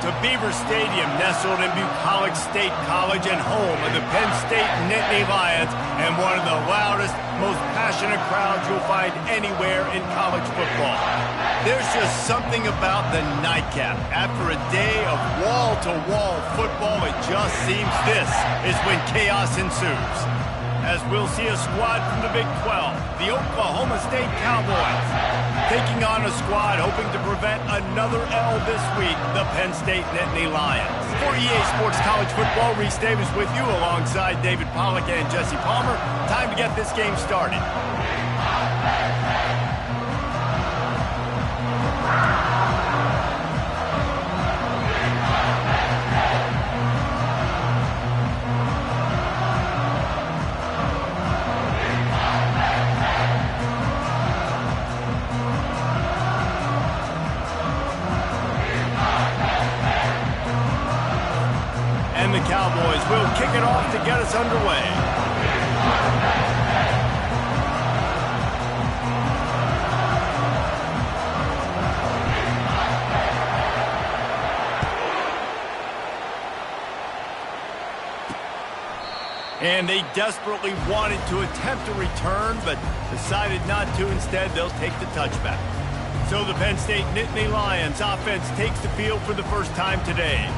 to Beaver Stadium, nestled in Bucolic State College and home of the Penn State Nittany Lions and one of the loudest, most passionate crowds you'll find anywhere in college football. There's just something about the nightcap. After a day of wall-to-wall football, it just seems this is when chaos ensues. As we'll see a squad from the Big 12, the Oklahoma State Cowboys, taking on a squad hoping to prevent another L this week, the Penn State Nittany Lions. For EA Sports College Football, Reese Davis with you alongside David Pollack and Jesse Palmer. Time to get this game started. And the Cowboys will kick it off to get us underway. And they desperately wanted to attempt a return, but decided not to. Instead, they'll take the touchback. So the Penn State Nittany Lions offense takes the field for the first time today.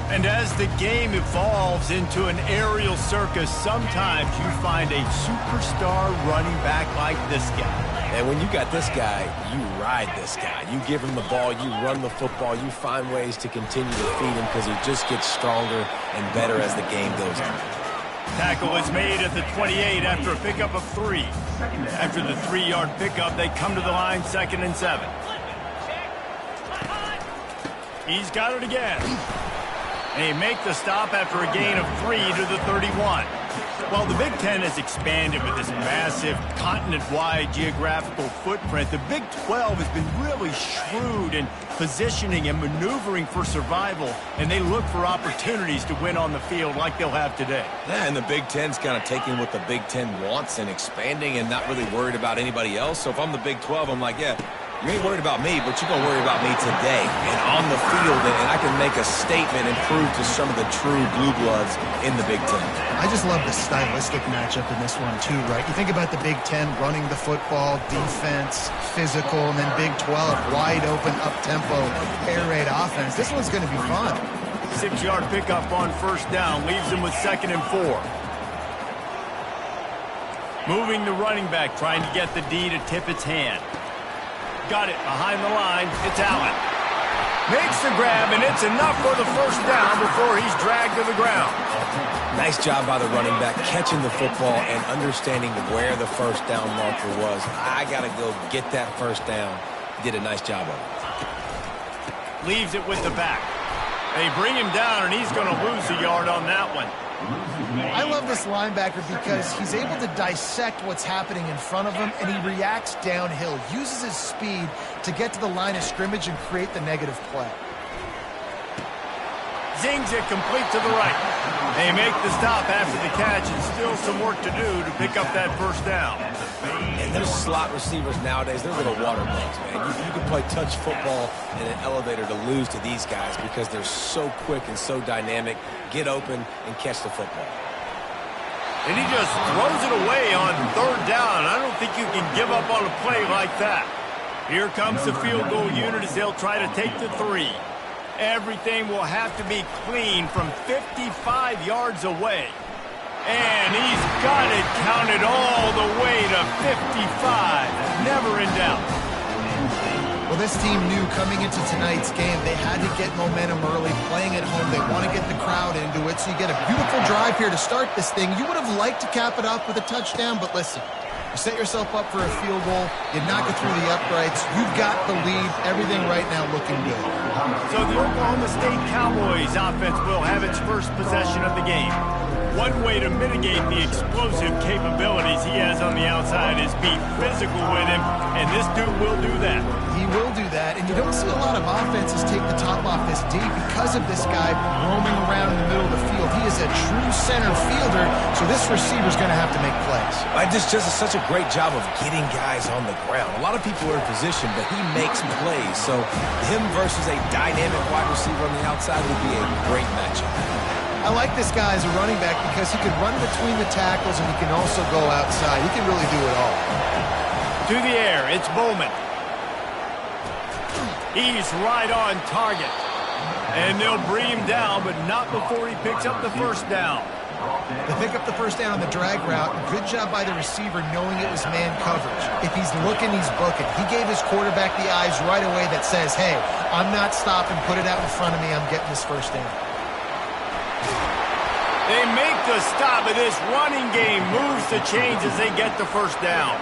And as the game evolves into an aerial circus, sometimes you find a superstar running back like this guy. And when you got this guy, you ride this guy. You give him the ball, you run the football, you find ways to continue to feed him because he just gets stronger and better as the game goes on. Tackle is made at the 28 after a pickup of 3. After the 3-yard pickup, they come to the line 2nd and 7. He's got it again. And they make the stop after a gain of 3 to the 31. While the Big Ten has expanded with this massive continent-wide geographical footprint, the Big 12 has been really shrewd in positioning and maneuvering for survival, and they look for opportunities to win on the field like they'll have today. Yeah, and the Big Ten's kind of taking what the Big Ten wants and expanding and not really worried about anybody else. So if I'm the Big 12, I'm like, yeah, you ain't worried about me, but you're going to worry about me today and on the field, and I can make a statement and prove to some of the true blue bloods in the Big Ten. I just love the stylistic matchup in this one, too, right? You think about the Big Ten running the football, defense, physical, and then Big 12, wide open, up-tempo, air raid offense. This one's going to be fun. 6-yard pickup on 1st down leaves them with 2nd and 4. Moving the running back, trying to get the D to tip its hand. Got it behind the line. It's Allen. Makes the grab, and it's enough for the 1st down before he's dragged to the ground. Nice job by the running back catching the football and understanding where the 1st down marker was. I got to go get that 1st down. He did a nice job of it. Leaves it with the back. They bring him down, and he's going to lose a yard on that one. I love this linebacker because he's able to dissect what's happening in front of him, and he reacts downhill, uses his speed to get to the line of scrimmage and create the negative play. Zings it complete to the right. They make the stop after the catch, and still some work to do to pick up that 1st down. And those slot receivers nowadays, they're little water bugs, man. You can play touch football in an elevator to lose to these guys because they're so quick and so dynamic. Get open and catch the football. And he just throws it away on 3rd down. I don't think you can give up on a play like that. Here comes the field goal unit as they'll try to take the 3. Everything will have to be clean from 55 yards away. And he's got it counted all the way to 55. Never in doubt. Well, this team knew coming into tonight's game they had to get momentum early, playing at home. They want to get the crowd into it, so you get a beautiful drive here to start this thing. You would have liked to cap it off with a touchdown, but listen, you set yourself up for a field goal, you knock it through the uprights, you've got the lead, everything right now looking good. So the Oklahoma State Cowboys offense will have its first possession of the game. One way to mitigate the explosive capabilities he has on the outside is be physical with him, and this dude will do that. He will do that, and you don't see a lot lot of offenses take the top off this D because of this guy roaming around in the middle of the field. He is a true center fielder, so this receiver's going to have to make plays. Just does such a great job of getting guys on the ground. A lot of people are in position, but he makes plays. So him versus a dynamic wide receiver on the outside would be a great matchup. I like this guy as a running back because he can run between the tackles and he can also go outside. He can really do it all. To the air, it's Bowman. He's right on target. And they'll bring him down, but not before he picks up the first down. They pick up the first down on the drag route. Good job by the receiver knowing it was man coverage. If he's looking, he's booking. He gave his quarterback the eyes right away that says, hey, I'm not stopping. Put it out in front of me. I'm getting this first down. They make the stop, but this running game moves the chains as they get the first down.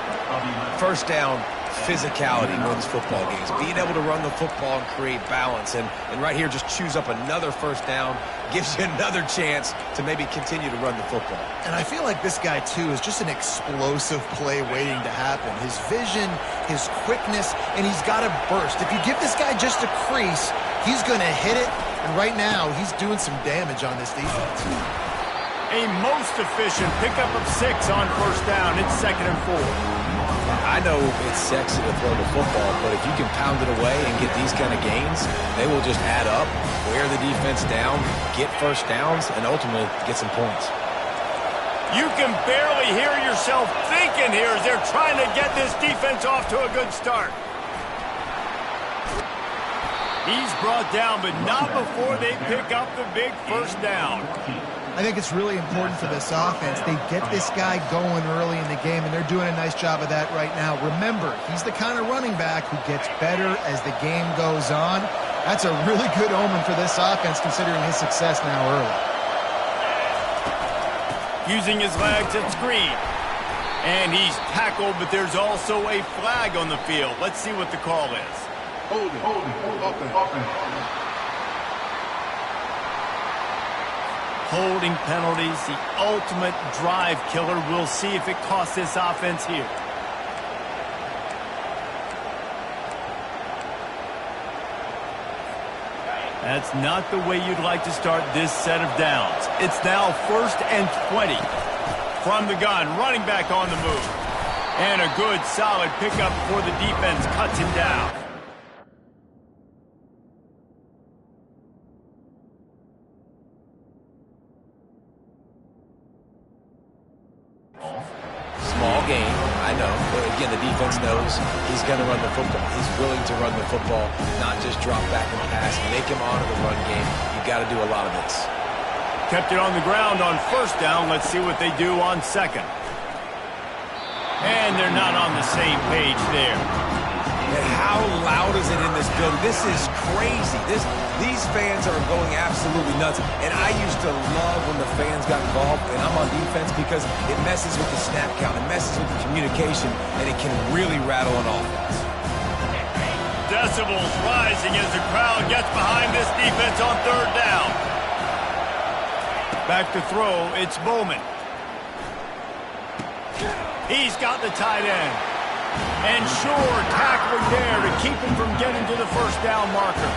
First down, physicality wins football games. Being able to run the football and create balance. And right here, just choose up another first down, gives you another chance to maybe continue to run the football. And I feel like this guy, too, is just an explosive play waiting to happen. His vision, his quickness, and he's got a burst. If you give this guy just a crease, he's going to hit it. And right now, he's doing some damage on this defense. A most efficient pickup of 6 on first down. It's 2nd and 4. I know it's sexy to throw the football, but if you can pound it away and get these kind of gains, they will just add up, wear the defense down, get first downs, and ultimately get some points. You can barely hear yourself thinking here as they're trying to get this defense off to a good start. He's brought down, but not before they pick up the big first down. I think it's really important for this offense. They get this guy going early in the game, and they're doing a nice job of that right now. Remember, he's the kind of running back who gets better as the game goes on. That's a really good omen for this offense, considering his success now early. Using his legs at screen. And he's tackled, but there's also a flag on the field. Let's see what the call is. Hold it. Holding penalties, the ultimate drive killer. We'll see if it costs this offense here. That's not the way you'd like to start this set of downs. It's now 1st and 20. From the gun, running back on the move. And a good, solid pickup before the defense cuts him down. Small game, I know. But again, the defense knows he's going to run the football. He's willing to run the football, not just drop back and pass. Make him honor the run game. You got to do a lot of this. Kept it on the ground on first down. Let's see what they do on 2nd. And they're not on the same page there. And how loud is it in this building? This is crazy. These fans are going absolutely nuts. And I used to love when the fans got involved, and I'm on defense because it messes with the snap count, it messes with the communication, and it can really rattle an offense. Decibels rising as the crowd gets behind this defense on 3rd down. Back to throw, it's Bowman. He's got the tight end. And sure, tackling there to keep him from getting to the first down marker.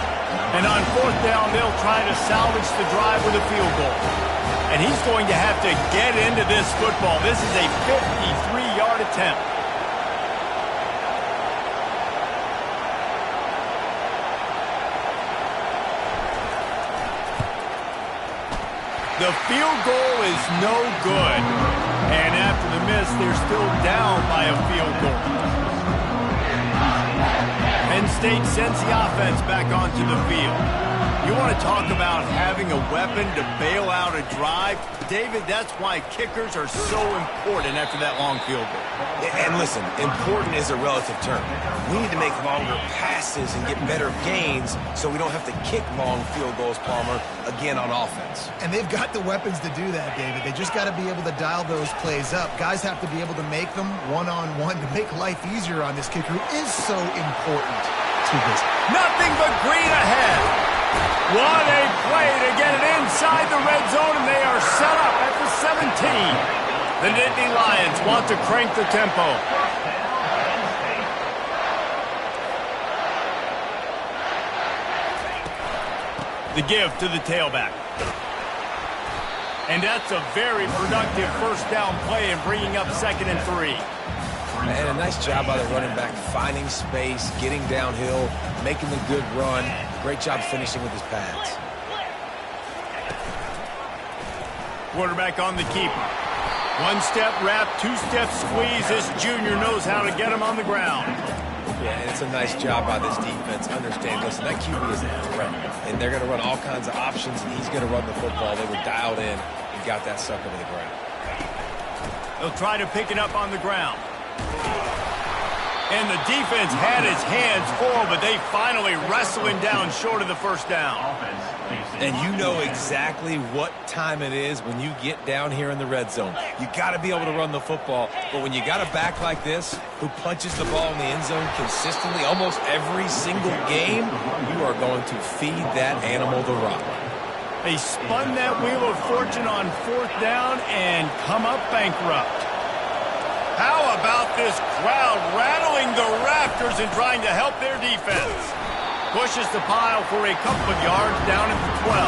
And on 4th down, they'll try to salvage the drive with a field goal. And he's going to have to get into this football. This is a 53-yard attempt. The field goal is no good. And after the miss, they're still down by a field goal. Penn State sends the offense back onto the field. You want to talk about having a weapon to bail out a drive? David, that's why kickers are so important after that long field goal. And listen, important is a relative term. We need to make longer passes and get better gains so we don't have to kick long field goals, Palmer, again on offense. And they've got the weapons to do that, David. They just got to be able to dial those plays up. Guys have to be able to make them one-on-one to make life easier on this kicker who is so important to this. Nothing but green ahead. What a play to get it inside the red zone, and they are set up at the 17. The Nittany Lions want to crank the tempo. The give to the tailback. And that's a very productive first down play and bringing up 2nd and 3. And a nice job by the running back, finding space, getting downhill, making the good run. Great job finishing with his pads. Quarterback on the keeper. 1-step wrap, 2-step squeeze. This junior knows how to get him on the ground. Yeah, and it's a nice job by this defense. Understand, listen, that QB is a threat, and they're going to run all kinds of options, and he's going to run the football. They were dialed in and got that sucker to the ground. They'll try to pick it up on the ground. And the defense had his hands full, but they finally wrestle him down short of the first down. And you know exactly what time it is when you get down here in the red zone. You got to be able to run the football, but when you got a back like this who punches the ball in the end zone consistently almost every single game, you are going to feed that animal the rock. They spun that wheel of fortune on 4th down and come up bankrupt. How about this crowd rattling the rafters and trying to help their defense? Pushes the pile for a couple of yards down at the 12.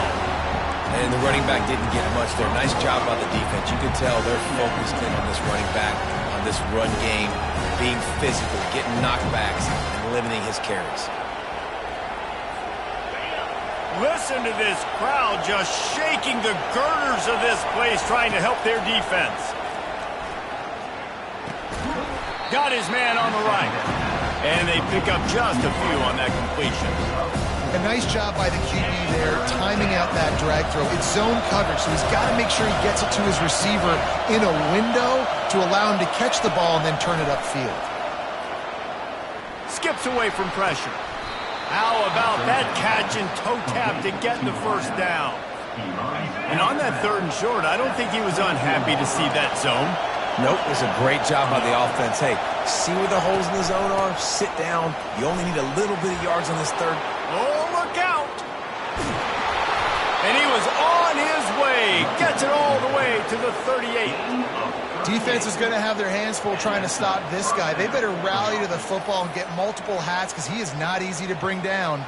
And the running back didn't get much there. Nice job by the defense. You can tell they're focused in on this running back, on this run game, being physical, getting knockbacks, and limiting his carries. Listen to this crowd just shaking the girders of this place, trying to help their defense. Got his man on the right. And they pick up just a few on that completion. A nice job by the QB there, timing out that drag throw. It's zone coverage, so he's got to make sure he gets it to his receiver in a window to allow him to catch the ball and then turn it upfield. Skips away from pressure. How about that catch and toe tap to get the first down? And on that 3rd and short, I don't think he was unhappy to see that zone. Nope, it was a great job by the offense. Hey, see where the holes in the zone are? Sit down. You only need a little bit of yards on this 3rd. Oh, look out! And he was on his way. Gets it all the way to the 38. Defense is going to have their hands full trying to stop this guy. They better rally to the football and get multiple hats because he is not easy to bring down.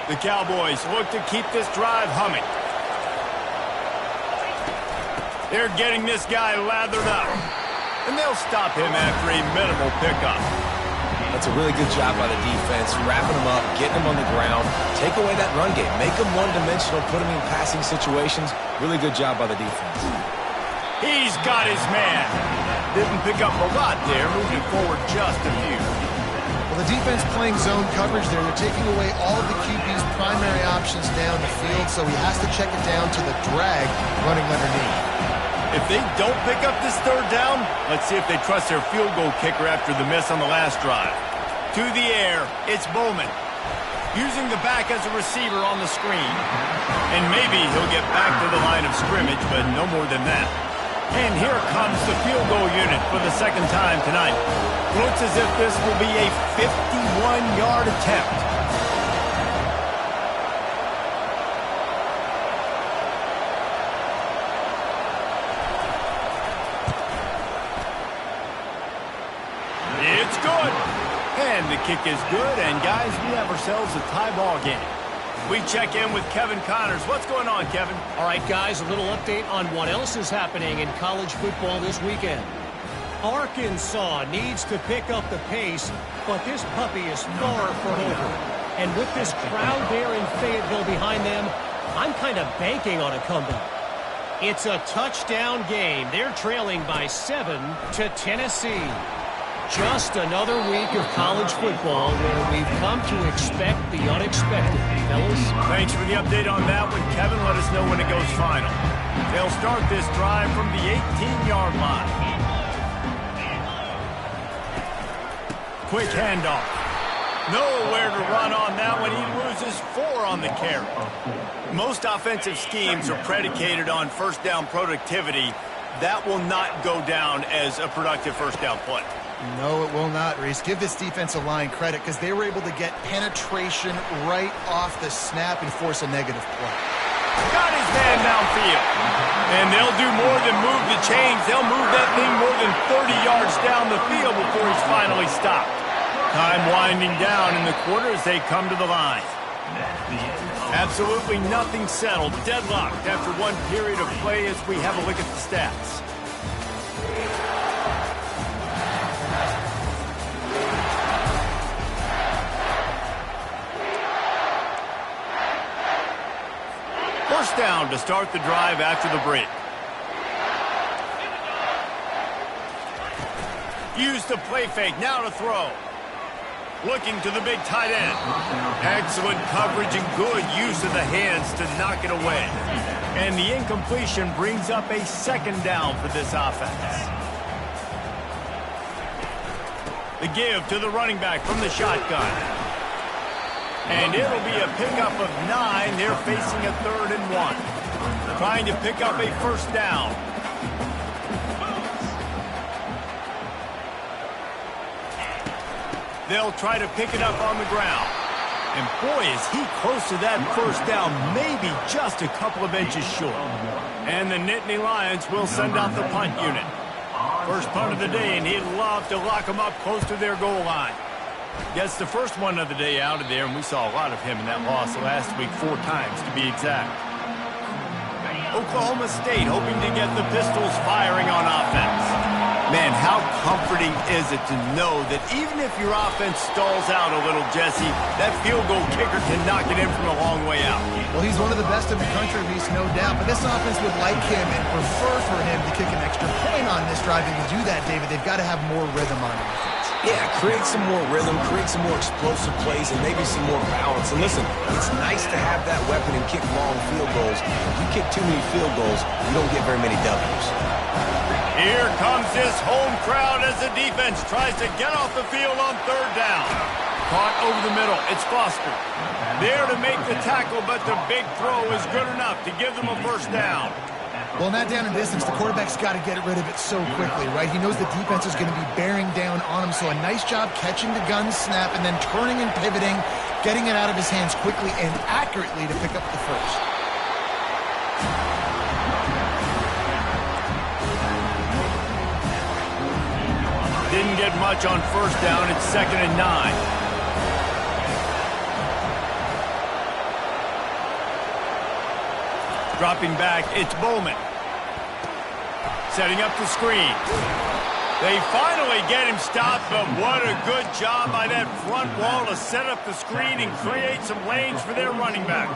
The Cowboys look to keep this drive humming. They're getting this guy lathered up. And they'll stop him after a minimal pickup. That's a really good job by the defense, wrapping him up, getting him on the ground, take away that run game, make him one-dimensional, put him in passing situations. Really good job by the defense. He's got his man. Didn't pick up a lot there, moving forward just a few. Well, the defense playing zone coverage there. They're taking away all of the QB's primary options down the field, so he has to check it down to the drag running underneath. If they don't pick up this 3rd down, let's see if they trust their field goal kicker after the miss on the last drive. To the air, it's Bowman. Using the back as a receiver on the screen. And maybe he'll get back to the line of scrimmage, but no more than that. And here comes the field goal unit for the 2nd time tonight. Looks as if this will be a 51-yard attempt. It's good. And the kick is good. And, guys, we have ourselves a tie ball game. We check in with Kevin Connors. What's going on, Kevin? All right, guys, a little update on what else is happening in college football this weekend. Arkansas needs to pick up the pace, but this puppy is far from over. And with this crowd there in Fayetteville behind them, I'm kind of banking on a comeback. It's a touchdown game. They're trailing by 7 to Tennessee. Just another week of college football where we've come to expect the unexpected, fellas. Thanks for the update on that one, Kevin. Let us know when it goes final. They'll start this drive from the 18-yard line. Quick handoff. Nowhere to run on that one. He loses 4 on the carry. Most offensive schemes are predicated on first down productivity. That will not go down as a productive first down play. No, it will not, Reese. Give this defensive line credit because they were able to get penetration right off the snap and force a negative play. Got his man downfield. And they'll do more than move the chains. They'll move that thing more than 30 yards down the field before he's finally stopped. Time winding down in the quarter as they come to the line. Absolutely nothing settled. Deadlocked after one period of play as we have a look at the stats. First down to start the drive after the break. Use the play fake, now to throw. Looking to the big tight end. Excellent coverage and good use of the hands to knock it away. And the incompletion brings up a second down for this offense. The give to the running back from the shotgun. And it'll be a pickup of 9. They're facing a 3rd and 1. Trying to pick up a first down. They'll try to pick it up on the ground. And boy, is he close to that first down, maybe just a couple of inches short. And the Nittany Lions will send out the punt unit. First punt of the day, and he'd love to lock them up close to their goal line. Gets the first one of the day out of there, and we saw a lot of him in that loss last week, 4 times to be exact. Oklahoma State hoping to get the Pistols firing on offense. Man, how comforting is it to know that even if your offense stalls out a little, Jesse, that field goal kicker can knock it in from a long way out. Well, he's one of the best in the country, Reese, no doubt. But this offense would like him and prefer for him to kick an extra point on this drive. And to do that, David, they've got to have more rhythm on offense. Yeah, create some more rhythm, create some more explosive plays, and maybe some more balance. And listen, it's nice to have that weapon and kick long field goals. If you kick too many field goals, you don't get very many W's. Here comes this home crowd as the defense tries to get off the field on 3rd down. Caught over the middle. It's Foster. There to make the tackle, but the big throw is good enough to give them a first down. Well, not down in distance, the quarterback's got to get rid of it so quickly, right? He knows the defense is going to be bearing down on him, so a nice job catching the gun snap and then turning and pivoting, getting it out of his hands quickly and accurately to pick up the first. Didn't get much on first down. It's 2nd and 9. Dropping back, it's Bowman. Setting up the screen. They finally get him stopped, but what a good job by that front wall to set up the screen and create some lanes for their running back.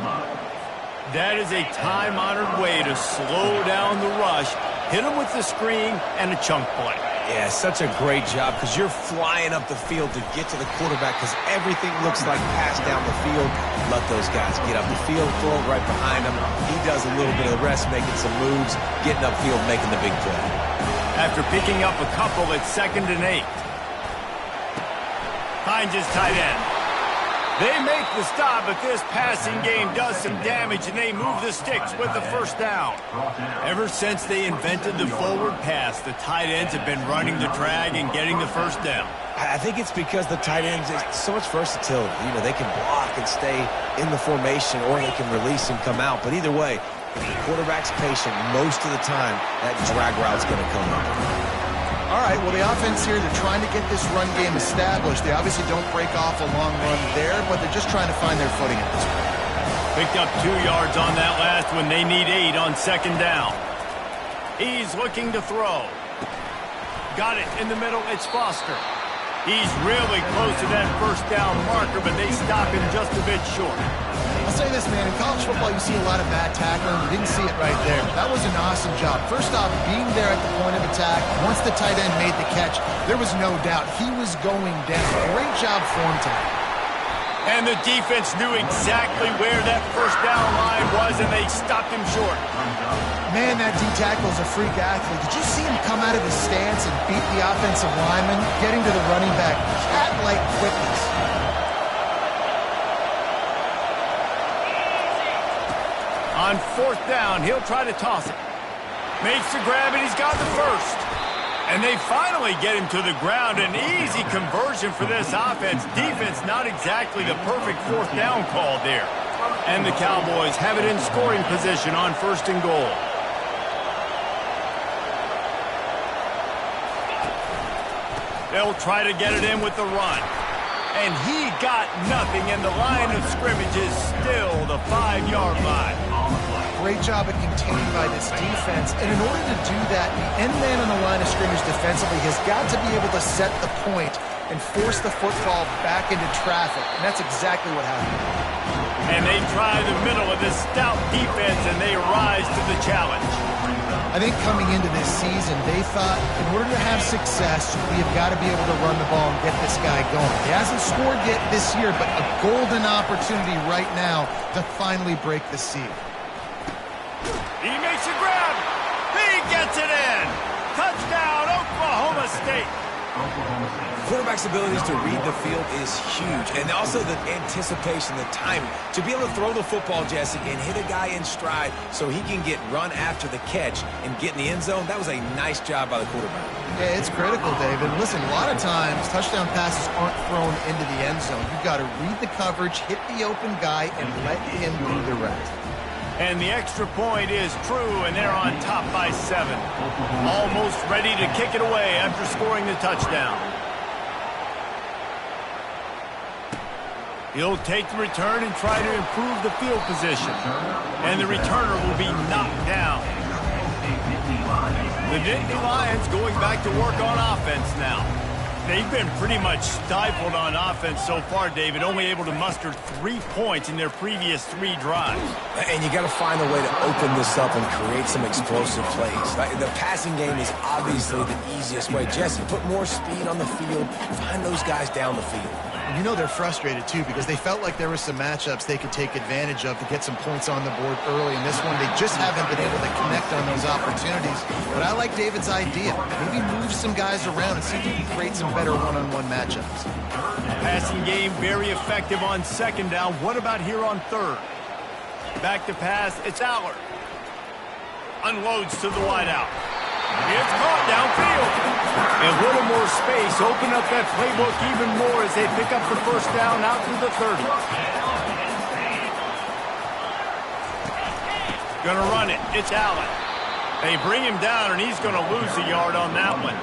That is a time-honored way to slow down the rush, hit him with the screen, and a chunk play. Yeah, such a great job because you're flying up the field to get to the quarterback because everything looks like pass down the field. Let those guys get up the field, throw it right behind him. He does a little bit of the rest, making some moves, getting upfield, making the big play. After picking up a couple, it's 2nd and 8. Finds his tight end. They make the stop, but this passing game does some damage, and they move the sticks with the first down. Ever since they invented the forward pass, the tight ends have been running the drag and getting the first down. I think it's because the tight ends, there's so much versatility. You know, they can block and stay in the formation, or they can release and come out. But either way, if the quarterback's patient, most of the time, that drag route's going to come up. All right, well, the offense here, they're trying to get this run game established. They obviously don't break off a long run there, but they're just trying to find their footing at this point. Picked up 2 yards on that last one. They need 8 on 2nd down. He's looking to throw. Got it in the middle. It's Foster. He's really close to that first down marker, but they stop him just a bit short. I'll say this, man. In college football, you see a lot of bad tackling. You didn't see it right there. That was an awesome job. First off, being there at the point of attack. Once the tight end made the catch, there was no doubt he was going down. Great job for him tonight. And the defense knew exactly where that first down line was, and they stopped him short. Man, that D-tackle is a freak athlete. Did you see him come out of his stance and beat the offensive lineman, getting to the running back? Cat-like quickness. On 4th down, he'll try to toss it. Makes the grab, and he's got the first. And they finally get him to the ground. An easy conversion for this offense. Defense, not exactly the perfect 4th down call there. And the Cowboys have it in scoring position on 1st and goal. They'll try to get it in with the run. And he got nothing, and the line of scrimmage is still the 5-yard line. Great job at containing by this defense. And in order to do that, the end man on the line of scrimmage defensively has got to be able to set the point and force the football back into traffic. And that's exactly what happened. And they try the middle of this stout defense, and they rise to the challenge. I think coming into this season, they thought in order to have success, we have got to be able to run the ball and get this guy going. He hasn't scored yet this year, but a golden opportunity right now to finally break the seal. He makes a grab. He gets it in. Touchdown, Oklahoma State. Quarterback's abilities to read the field is huge, and also the anticipation, the timing. To be able to throw the football, Jesse, and hit a guy in stride so he can get run after the catch and get in the end zone, that was a nice job by the quarterback. Yeah, it's critical, David. Listen, a lot of times touchdown passes aren't thrown into the end zone. You've got to read the coverage, hit the open guy, and let him do the rest. And the extra point is true, and they're on top by 7. Almost ready to kick it away after scoring the touchdown. He'll take the return and try to improve the field position. And the returner will be knocked down. The Nittany Lions going back to work on offense now. They've been pretty much stifled on offense so far, David, only able to muster 3 points in their previous 3 drives. And you got to find a way to open this up and create some explosive plays. The passing game is obviously the easiest way. Jesse, put more speed on the field. Find those guys down the field. You know they're frustrated, too, because they felt like there were some matchups they could take advantage of to get some points on the board early. In this one, they just haven't been able to connect on those opportunities. But I like David's idea. Maybe move some guys around and see if you can create some better one-on-one matchups. Passing game very effective on 2nd down. What about here on 3rd? Back to pass. It's Allard. Unloads to the wideout. It's caught downfield. And a little more space. Open up that playbook even more as they pick up the 1st down out to the 30. Gonna run it. It's Allen. They bring him down, and he's gonna lose a yard on that one.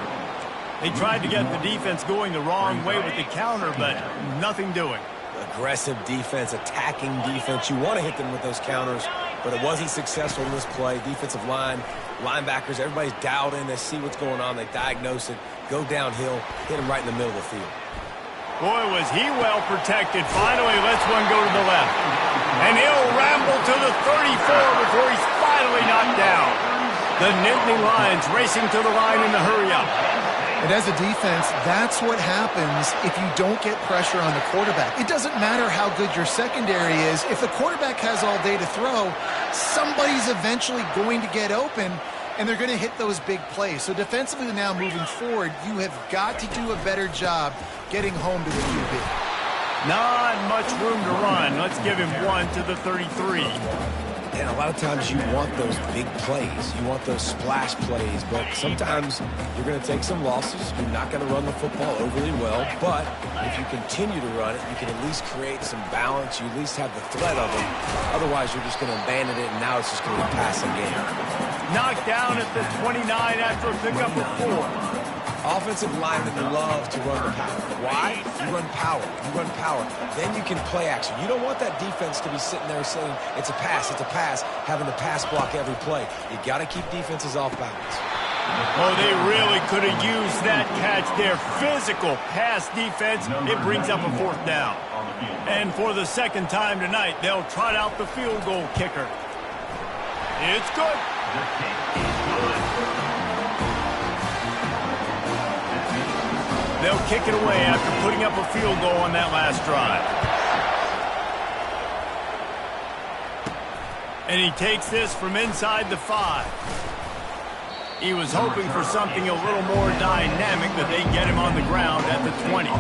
They tried to get the defense going the wrong way with the counter, but nothing doing. Aggressive defense, attacking defense. You want to hit them with those counters, but it wasn't successful in this play. Defensive line, linebackers, everybody's dialed in. They see what's going on. They diagnose it, go downhill, hit him right in the middle of the field. Boy, was he well protected. Finally lets one go to the left. And he'll ramble to the 34 before he's finally knocked down. The Nittany Lions racing to the line in the hurry-up. And as a defense, that's what happens if you don't get pressure on the quarterback. It doesn't matter how good your secondary is. If the quarterback has all day to throw, somebody's eventually going to get open, and they're going to hit those big plays. So defensively now moving forward, you have got to do a better job getting home to the QB. Not much room to run. Let's give him one to the 33. And a lot of times you want those big plays. You want those splash plays. But sometimes you're going to take some losses. You're not going to run the football overly well. But if you continue to run it, you can at least create some balance. You at least have the threat of it. Otherwise, you're just going to abandon it, and now it's just going to be a passing game. Knocked down at the 29 after a pickup of 4. Offensive linemen love to run the power. Why? You run power. You run power. Then you can play action. You don't want that defense to be sitting there saying, it's a pass, having to pass block every play. You got to keep defenses off balance. Oh, they really could have used that catch there. Physical pass defense. It brings up a 4th down. And for the 2nd time tonight, they'll trot out the field goal kicker. It's good. They'll kick it away after putting up a field goal on that last drive. And he takes this from inside the 5. He was hoping for something a little more dynamic, that they get him on the ground at the 20.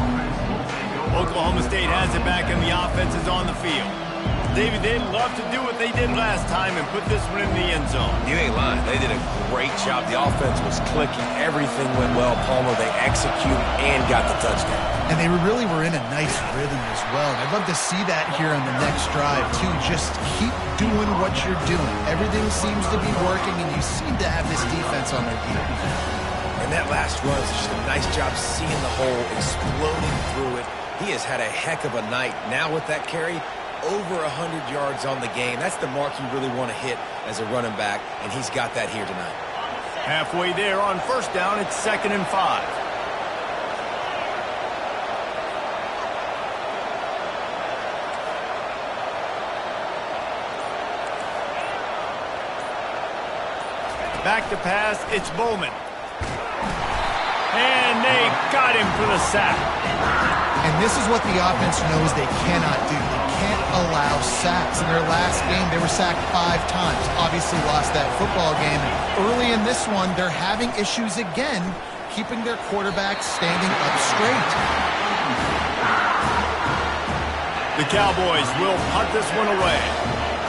Oklahoma State has it back, and the offense is on the field. Davey, they'd love to do what they did last time and put this one in the end zone. You ain't lying. They did a great job. The offense was clicking. Everything went well. Palmer, they executed and got the touchdown. And they really were in a nice rhythm as well. And I'd love to see that here on the next drive, too. Just keep doing what you're doing. Everything seems to be working, and you seem to have this defense on their heels. And that last run is just a nice job seeing the hole, exploding through it. He has had a heck of a night. Now with that carry, over 100 yards on the game. That's the mark you really want to hit as a running back, and he's got that here tonight. Halfway there on first down, it's 2nd and 5. Back to pass, it's Bowman. And they got him for the sack. And this is what the offense knows they cannot do. They can't allow sacks. In their last game, they were sacked 5 times. Obviously lost that football game. Early in this one, they're having issues again, keeping their quarterback standing up straight. The Cowboys will punt this one away.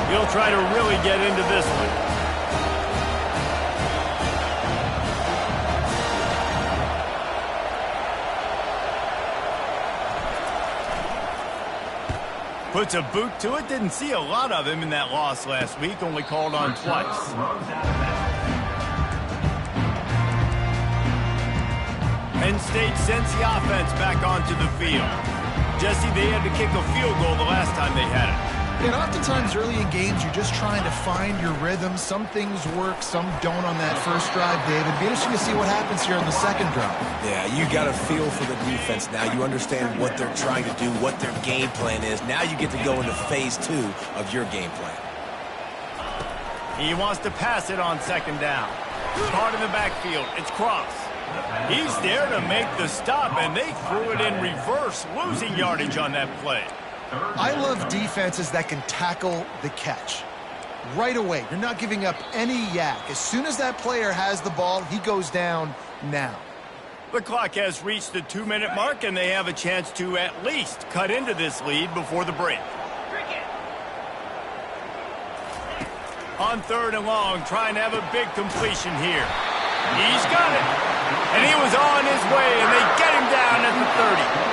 He'll try to really get into this one. Puts a boot to it. Didn't see a lot of him in that loss last week. Only called on twice. Penn State sends the offense back onto the field. Jesse, they had to kick a field goal the last time they had it. And oftentimes early in games, you're just trying to find your rhythm. Some things work, some don't on that first drive, Dave. It'd be interesting to see what happens here on the second drive. Yeah, you got a feel for the defense now. You understand what they're trying to do, what their game plan is. Now you get to go into phase 2 of your game plan. He wants to pass it on 2nd down. Caught in the backfield. It's Cross. He's there to make the stop, and they threw it in reverse, losing yardage on that play. I love defenses that can tackle the catch. Right away, you're not giving up any yak. As soon as that player has the ball, he goes down now. The clock has reached the 2-minute mark, and they have a chance to at least cut into this lead before the break. On 3rd and long, trying to have a big completion here. He's got it. And he was on his way, and they get him down at the 30.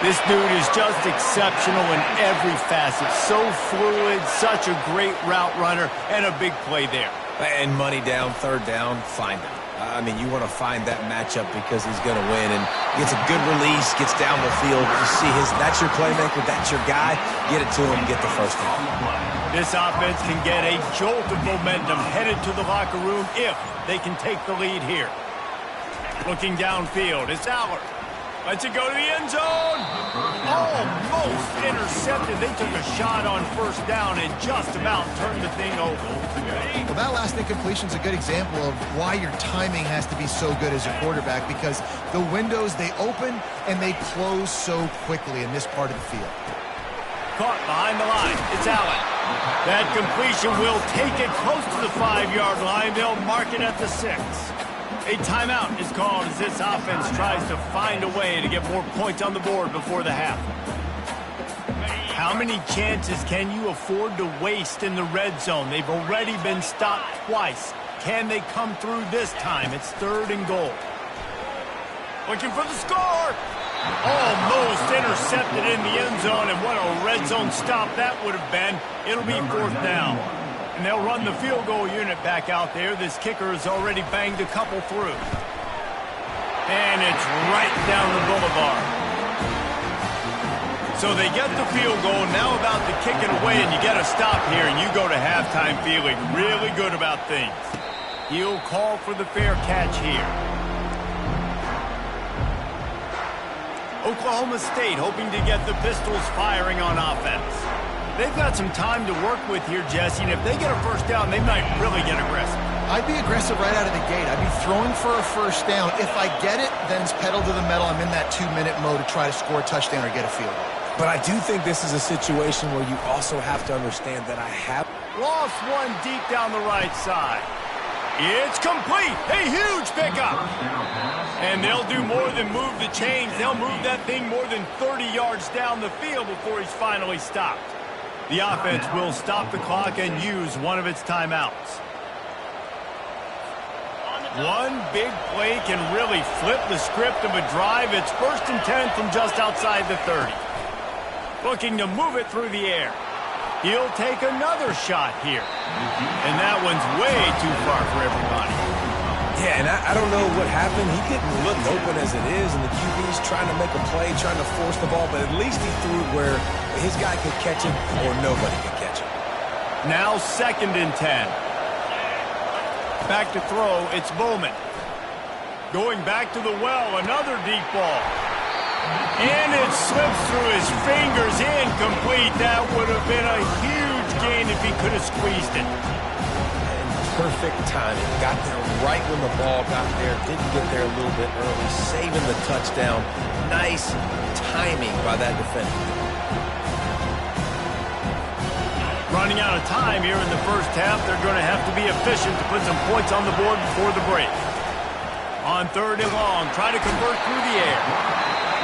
This dude is just exceptional in every facet. So fluid, such a great route runner, and a big play there. And money down, 3rd down, find him. I mean, you want to find that matchup because he's going to win. And gets a good release, gets down the field. You see that's your playmaker, that's your guy. Get it to him, get the first down. This offense can get a jolt of momentum headed to the locker room if they can take the lead here. Looking downfield, it's Allard. Lets it go to the end zone. Almost intercepted. They took a shot on 1st down and just about turned the thing over. Well, that last incompletion is a good example of why your timing has to be so good as a quarterback, because the windows, they open and they close so quickly in this part of the field. Caught behind the line. It's Allen. That completion will take it close to the 5-yard line. They'll mark it at the 6. A timeout is called as this offense tries to find a way to get more points on the board before the half. How many chances can you afford to waste in the red zone? They've already been stopped twice. Can they come through this time? It's 3rd and goal. Looking for the score. Almost intercepted in the end zone, and what a red zone stop that would have been. It'll be 4th down. And they'll run the field goal unit back out there. This kicker has already banged a couple through. And it's right down the boulevard. So they get the field goal, now about to kick it away, and you get a stop here, and you go to halftime feeling really good about things. He'll call for the fair catch here. Oklahoma State hoping to get the Pistols firing on offense. They've got some time to work with here, Jesse, and if they get a 1st down, they might really get aggressive. I'd be aggressive right out of the gate. I'd be throwing for a 1st down. If I get it, then it's pedal to the metal. I'm in that 2-minute mode to try to score a touchdown or get a field goal. But I do think this is a situation where you also have to understand that I have... Lost one deep down the right side. It's complete. A huge pickup. And they'll do more than move the chains. They'll move that thing more than 30 yards down the field before he's finally stopped. The offense will stop the clock and use one of its timeouts. One big play can really flip the script of a drive. It's 1st and 10 from just outside the 30. Looking to move it through the air. He'll take another shot here. And that one's way too far for everybody. Yeah, and I don't know what happened. He didn't look open as it is, and the QB's trying to make a play, trying to force the ball, but at least he threw it where his guy could catch it or nobody could catch it. Now 2nd and 10. Back to throw, it's Bowman. Going back to the well, another deep ball. And it slips through his fingers, incomplete. That would have been a huge gain if he could have squeezed it. Perfect timing. Got there right when the ball got there. Didn't get there a little bit early. Saving the touchdown. Nice timing by that defender. Running out of time here in the first half. They're going to have to be efficient to put some points on the board before the break. On 3rd and long, try to convert through the air.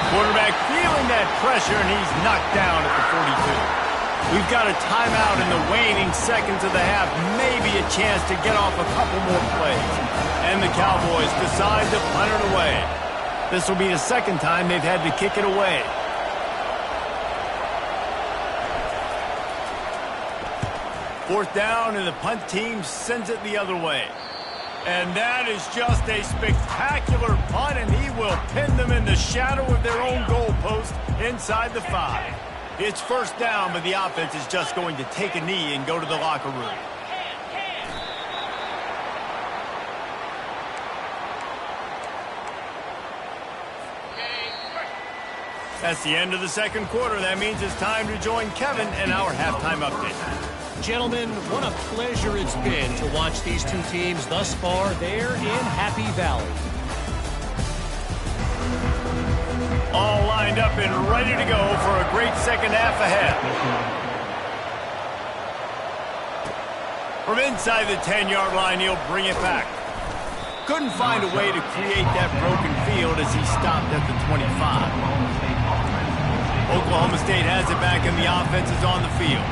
Quarterback feeling that pressure, and he's knocked down at the 42. We've got a timeout in the waning seconds of the half. Maybe a chance to get off a couple more plays. And the Cowboys decide to punt it away. This will be the 2nd time they've had to kick it away. Fourth down, and the punt team sends it the other way. And that is just a spectacular punt, and he will pin them in the shadow of their own goalpost inside the 5. It's 1st down, but the offense is just going to take a knee and go to the locker room. That's the end of the 2nd quarter. That means it's time to join Kevin in our halftime update. Gentlemen, what a pleasure it's been to watch these two teams thus far there in Happy Valley. All lined up and ready to go for a great second half ahead. From inside the 10-yard line, he'll bring it back. Couldn't find a way to create that broken field as he stopped at the 25. Oklahoma State has it back and the offense is on the field.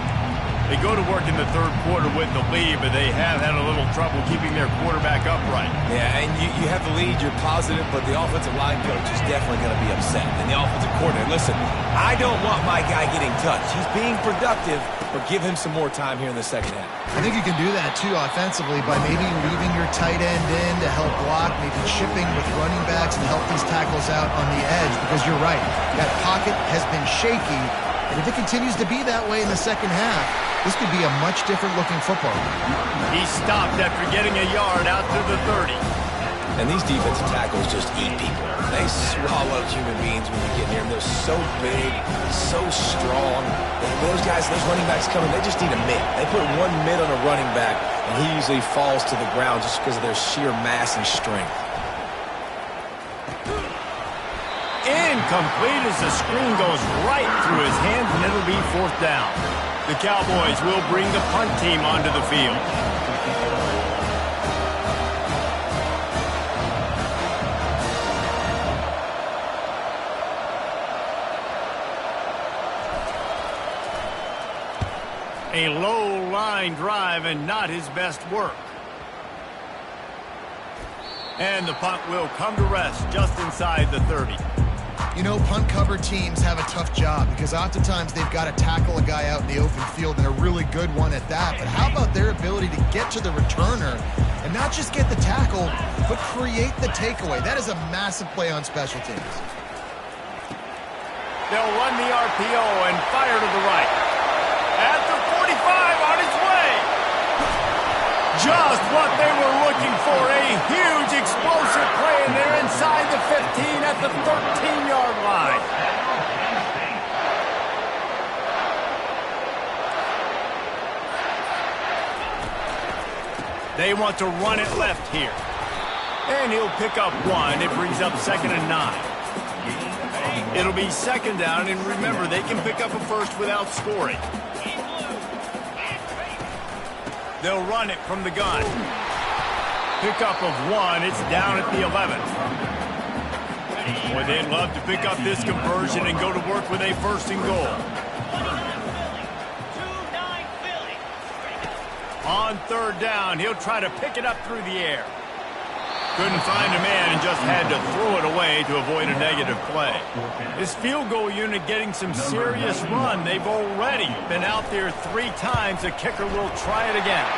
They go to work in the 3rd quarter with the lead, but they have had a little trouble keeping their quarterback upright. Yeah, and you have the lead, you're positive, but the offensive line coach is definitely going to be upset. And the offensive coordinator, listen, I don't want my guy getting touched. He's being productive, but give him some more time here in the 2nd half. I think you can do that, too, offensively, by maybe leaving your tight end in to help block, maybe chipping with running backs to help these tackles out on the edge, because you're right. That pocket has been shaky, and if it continues to be that way in the 2nd half, this could be a much different looking football. He stopped after getting a yard out to the 30. And these defensive tackles just eat people. They swallow human beings when you get near them. They're so big, so strong. And those guys, those running backs coming, they just need a mid. They put one mid on a running back, and he usually falls to the ground just because of their sheer mass and strength. Incomplete as the screen goes right through his hands, and it'll be 4th down. The Cowboys will bring the punt team onto the field. A low line drive and not his best work. And the punt will come to rest just inside the 30. You know, punt cover teams have a tough job because oftentimes they've got to tackle a guy out in the open field, and a really good one at that. But how about their ability to get to the returner and not just get the tackle, but create the takeaway? That is a massive play on special teams. They'll run the RPO and fire to the right. At the 45 on its way. Just what they were looking for, a huge explosive play, and they're inside the 15 at the 13-yard line. They want to run it left here. And he'll pick up 1. It brings up 2nd and 9. It'll be 2nd down, and remember, they can pick up a first without scoring. They'll run it from the gun. Pickup of 1. It's down at the 11. Boy, they'd love to pick up this conversion and go to work with a 1st and goal. On third down, he'll try to pick it up through the air. Couldn't find a man and just had to throw it away to avoid a negative play. This field goal unit getting some serious run. They've already been out there 3 times. The kicker will try it again.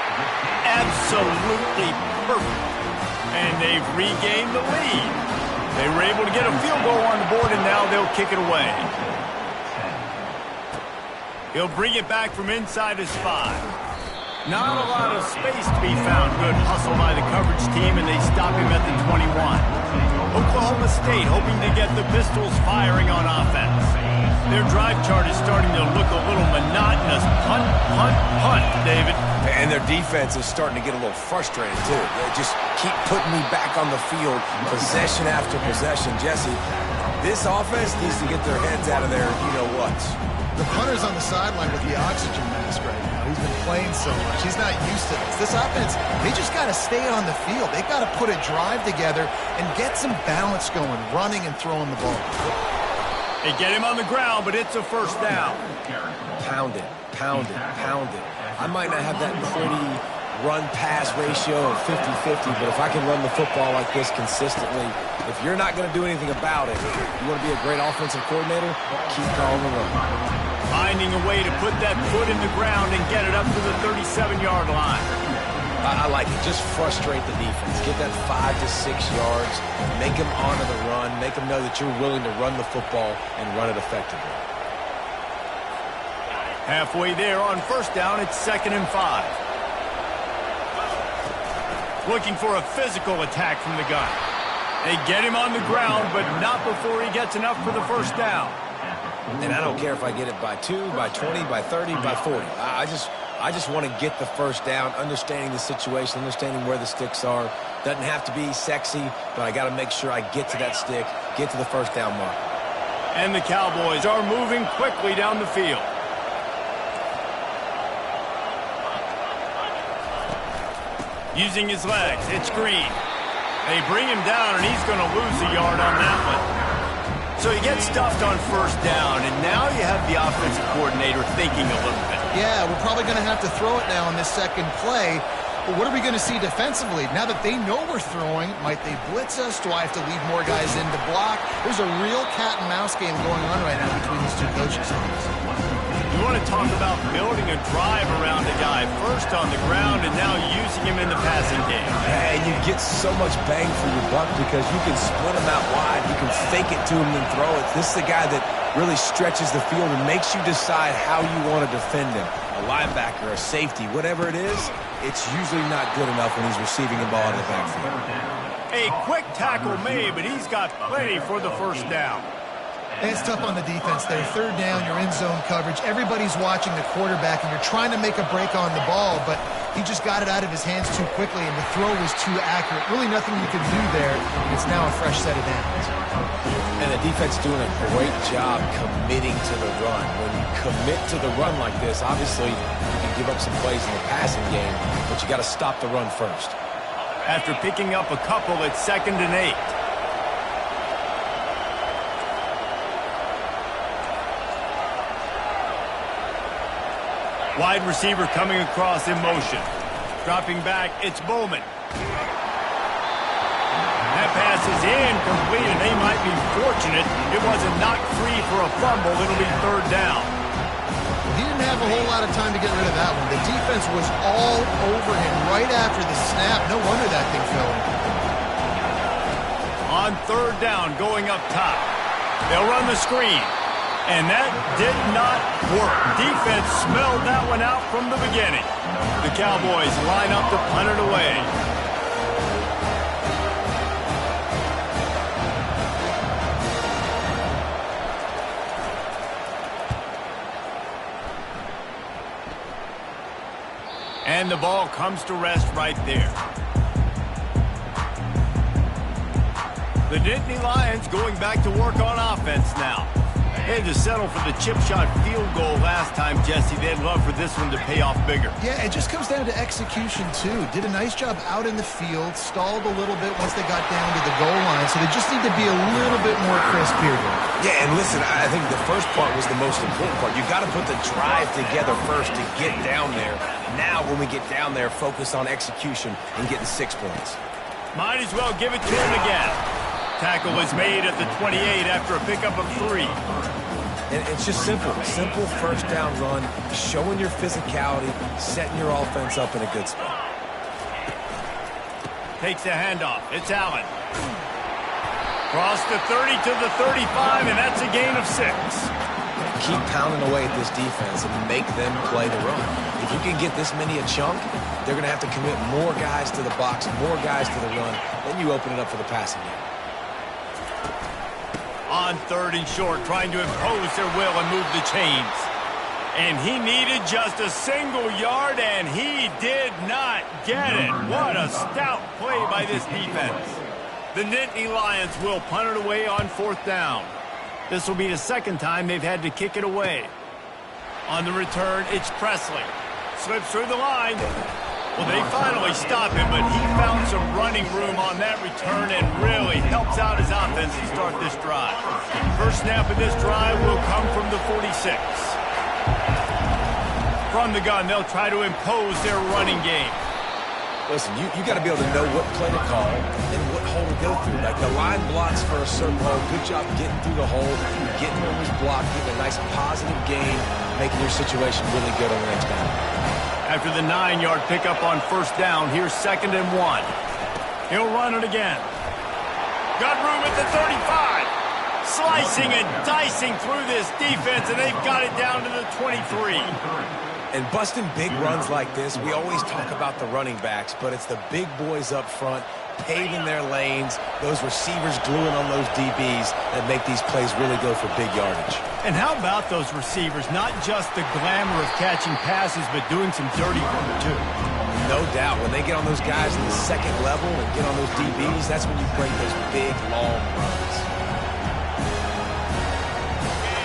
Absolutely perfect. And they've regained the lead. They were able to get a field goal on the board, and now they'll kick it away. He'll bring it back from inside his 5. Not a lot of space to be found. Good hustle by the coverage team, and they stop him at the 21. Oklahoma State hoping to get the Pistols firing on offense. Their drive chart is starting to look a little monotonous. Punt, punt, punt, David. And their defense is starting to get a little frustrated, too. They just keep putting me back on the field, possession after possession. Jesse, this offense needs to get their heads out of there, you-know-what. The punter's on the sideline with the oxygen mask right now. He's been playing so much. He's not used to this. This offense, they just got to stay on the field. They've got to put a drive together and get some balance going, running and throwing the ball. They get him on the ground, but it's a first down. Pound it, pound it, pound it. I might not have that pretty run-pass ratio of 50-50, but if I can run the football like this consistently, if you're not going to do anything about it, you want to be a great offensive coordinator, keep calling the run. Finding a way to put that foot in the ground and get it up to the 37-yard line. I like it. Just frustrate the defense. Get that 5 to 6 yards. Make them honor the run. Make them know that you're willing to run the football and run it effectively. Halfway there on first down, it's 2nd and 5. Looking for a physical attack from the gun. They get him on the ground, but not before he gets enough for the first down. And I don't care if I get it by 2, by 20, by 30, by 40. I just want to get the first down, understanding the situation, understanding where the sticks are. Doesn't have to be sexy, but I got to make sure I get to that stick, get to the first down mark. And the Cowboys are moving quickly down the field. Using his legs, it's Green. They bring him down, and he's going to lose a yard on that one. So he gets stuffed on first down, and now you have the offensive coordinator thinking a little bit. Yeah, we're probably going to have to throw it now on this second play. But what are we going to see defensively? Now that they know we're throwing, might they blitz us? Do I have to leave more guys in to block? There's a real cat and mouse game going on right now between these two coaches. You want to talk about building a drive around a guy, first on the ground and now using him in the passing game. And you get so much bang for your buck because you can split him out wide. You can fake it to him and throw it. This is the guy that really stretches the field and makes you decide how you want to defend him. A linebacker, a safety, whatever it is, it's usually not good enough when he's receiving the ball in the backfield. A quick tackle made, but he's got plenty for the first down. It's tough on the defense there. Third down, you're in zone coverage. Everybody's watching the quarterback, and you're trying to make a break on the ball, but he just got it out of his hands too quickly, and the throw was too accurate. Really nothing you could do there. It's now a fresh set of downs. And the defense doing a great job committing to the run. When you commit to the run like this, obviously you can give up some plays in the passing game, but you got to stop the run first. After picking up a couple, it's 2nd and 8. Wide receiver coming across in motion. Dropping back, it's Bowman. That pass is incomplete, and they might be fortunate it wasn't knocked free for a fumble. It'll be third down. He didn't have a whole lot of time to get rid of that one. The defense was all over him right after the snap. No wonder that thing fell in. On third down, going up top. They'll run the screen. And that did not work. Defense smelled that one out from the beginning. The Cowboys line up to punt it away. And the ball comes to rest right there. The Nittany Lions going back to work on offense now. They had to settle for the chip shot field goal last time, Jesse. They'd love for this one to pay off bigger. Yeah, it just comes down to execution, too. Did a nice job out in the field, stalled a little bit once they got down to the goal line, so they just need to be a little bit more crisp here. Yeah, and listen, I think the first part was the most important part. You got to put the drive together first to get down there. Now when we get down there, focus on execution and getting 6 points. Might as well give it to him again. Tackle was made at the 28 after a pickup of 3. And it's just simple first down run, showing your physicality, setting your offense up in a good spot. Takes the handoff. It's Allen. Cross the 30 to the 35, and that's a gain of 6. Keep pounding away at this defense and make them play the run. If you can get this many a chunk, they're going to have to commit more guys to the box, more guys to the run. Then you open it up for the passing game. On 3rd and short, trying to impose their will and move the chains. And he needed just a single yard, and he did not get it. What a stout play by this defense. The Nittany Lions will punt it away on 4th down. This will be the 2nd time they've had to kick it away. On the return, it's Presley. Slips through the line. Well, they finally stop him, but he found some running room on that return and really helps out his offense to start this drive. First snap of this drive will come from the 46. From the gun, they'll try to impose their running game. Listen, you got to be able to know what play to call and what hole to go through. Like the line blocks for a certain hole. Good job getting through the hole, getting where it was blocked, getting a nice positive gain, making your situation really good on the next down. After the 9-yard pickup on 1st down, here's 2nd and 1. He'll run it again. Got room at the 35. Slicing and dicing through this defense, and they've got it down to the 23. And busting big runs like this, we always talk about the running backs, but it's the big boys up front, paving their lanes, those receivers gluing on those DBs that make these plays really go for big yardage. And how about those receivers? Not just the glamour of catching passes, but doing some dirty work, too. No doubt. When they get on those guys in the 2nd level and get on those DBs, that's when you break those big, long runs.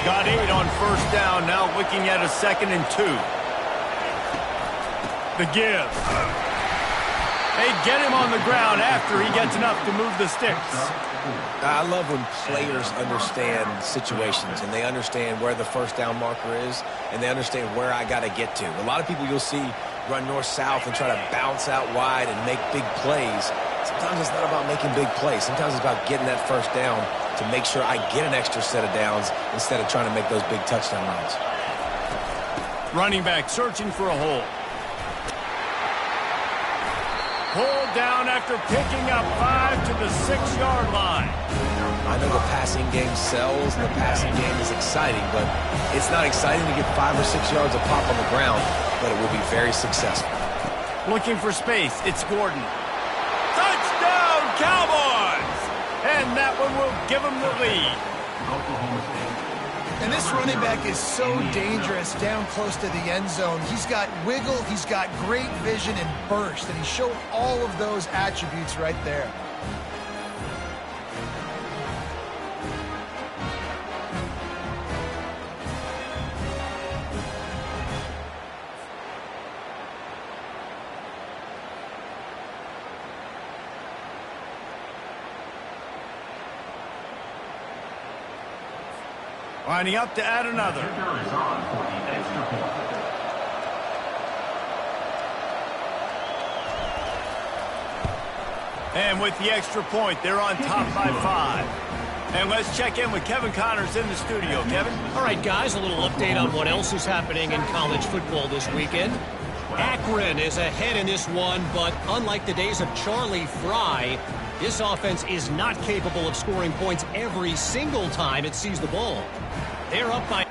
Got 8 on 1st down, now looking at a 2nd and 2. The give. They get him on the ground after he gets enough to move the sticks. I love when players understand situations and they understand where the 1st down marker is and they understand where I got to get to. A lot of people you'll see run north-south and try to bounce out wide and make big plays. Sometimes it's not about making big plays. Sometimes it's about getting that 1st down to make sure I get an extra set of downs instead of trying to make those big touchdown runs. Running back searching for a hole. Pulled down after picking up 5 to the 6-yard line. I know the passing game sells and the passing game is exciting, but it's not exciting to get 5 or 6 yards of pop on the ground, but it will be very successful. Looking for space, it's Gordon. Touchdown, Cowboys! And that one will give them the lead. And this running back is so dangerous down close to the end zone. He's got wiggle, he's got great vision and burst, and he showed all of those attributes right there. Lining up to add another. And with the extra point, they're on top by 5. And let's check in with Kevin Connors in the studio. Kevin? All right, guys, a little update on what else is happening in college football this weekend. Akron is ahead in this one, but unlike the days of Charlie Fry, this offense is not capable of scoring points every single time it sees the ball. They're up by...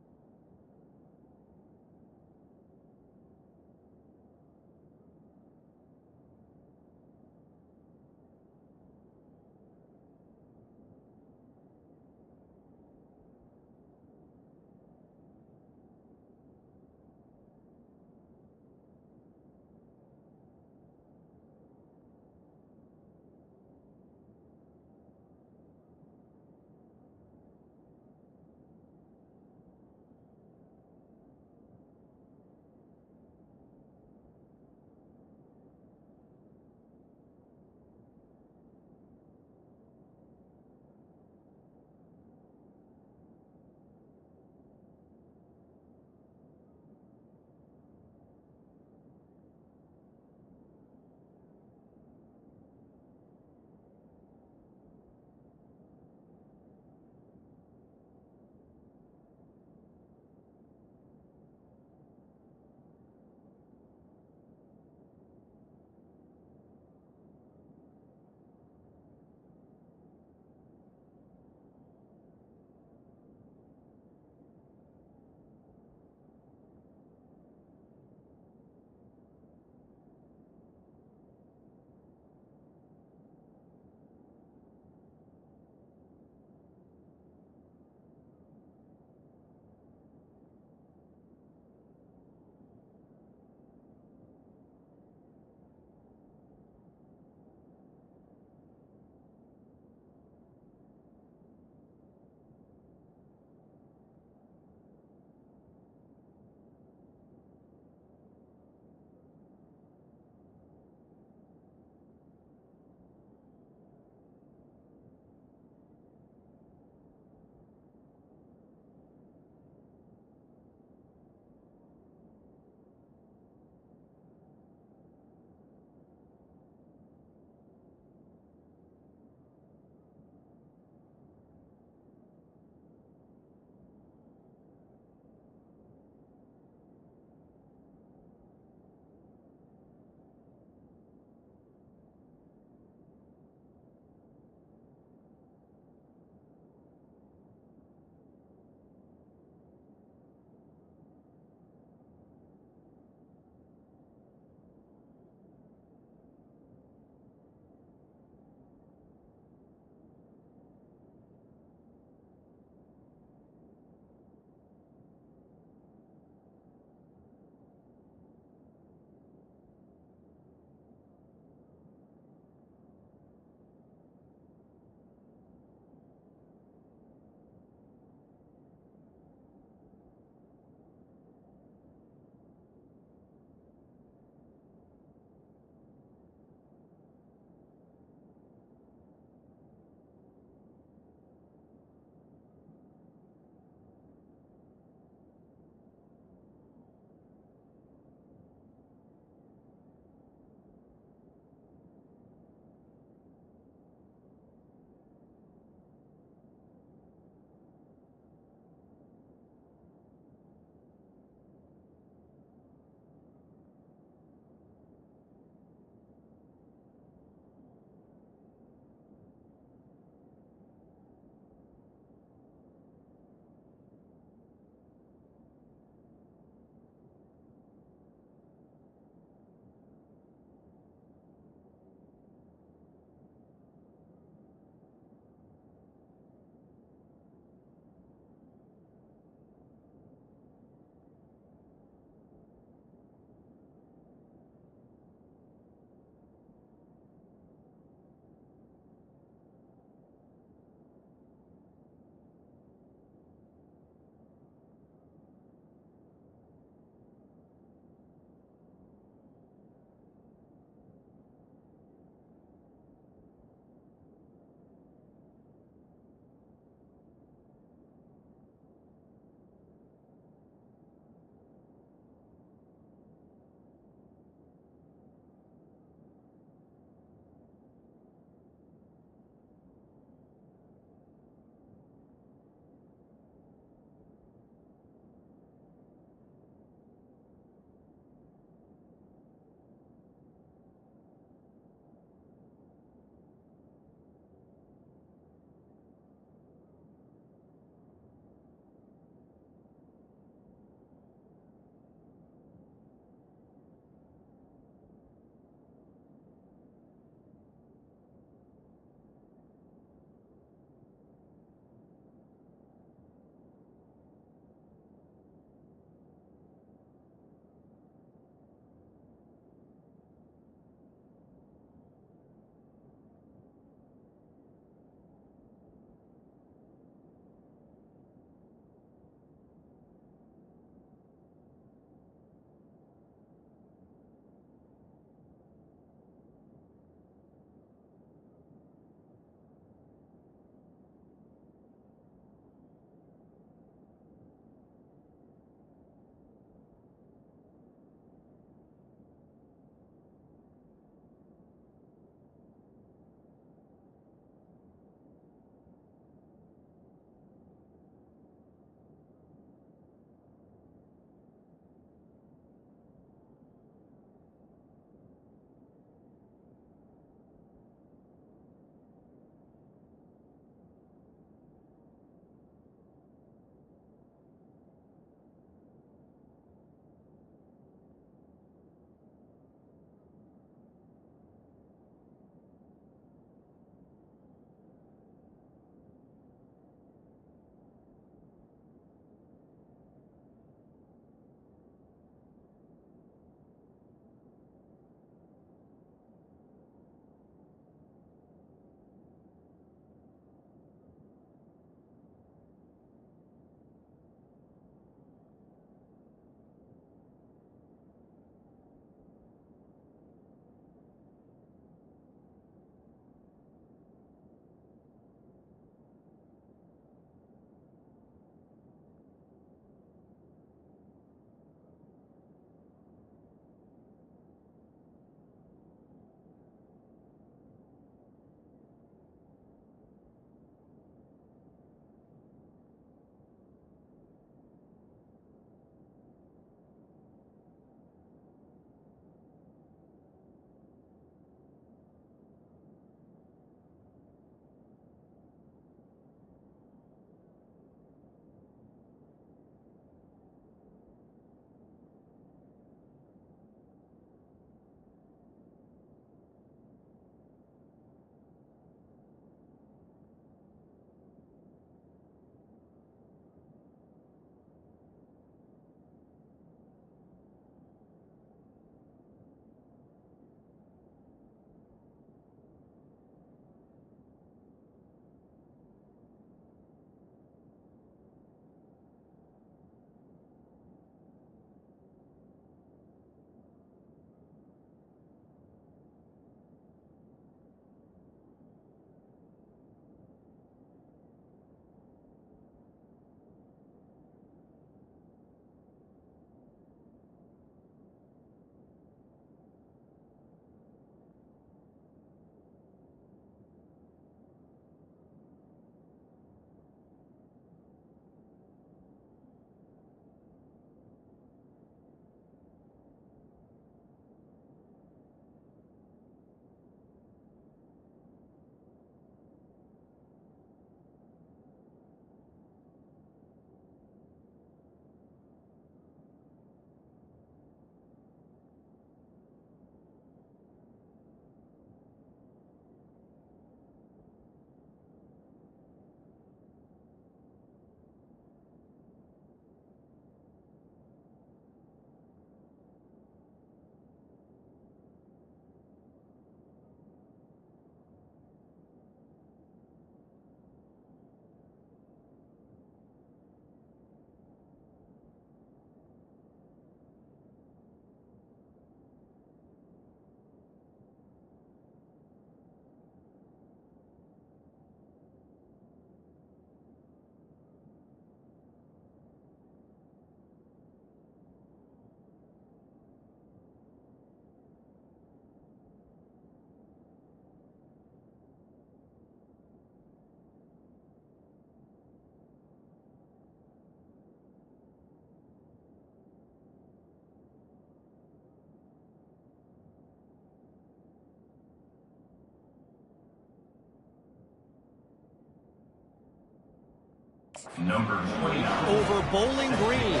Number 29. Over Bowling Green.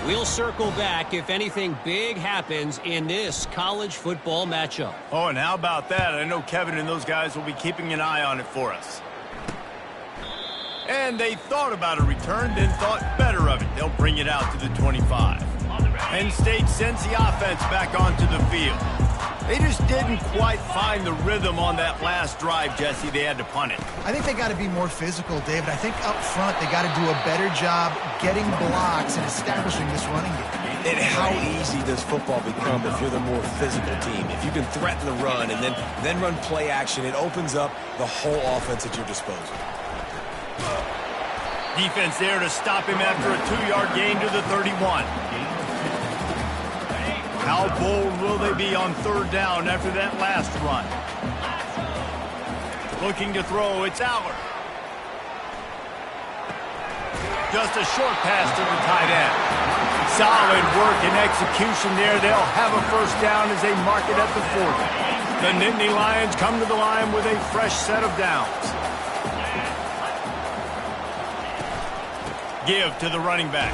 We'll circle back if anything big happens in this college football matchup. Oh, and how about that? I know Kevin and those guys will be keeping an eye on it for us. And they thought about a return, then thought better of it. They'll bring it out to the 25. Penn State sends the offense back onto the field. They just didn't quite find the rhythm on that last drive, Jesse. They had to punt it. I think they got to be more physical, David. I think up front they got to do a better job getting blocks and establishing this running game. And how easy does football become if you're the more physical team? If you can threaten the run and then run play action, it opens up the whole offense at your disposal. Defense there to stop him after a 2-yard gain to the 31. How bold will they be on third down after that last run? Looking to throw, it's Aller. Just a short pass to the tight end. Solid work and execution there. They'll have a first down as they mark it at the 40. The Nittany Lions come to the line with a fresh set of downs. Give to the running back.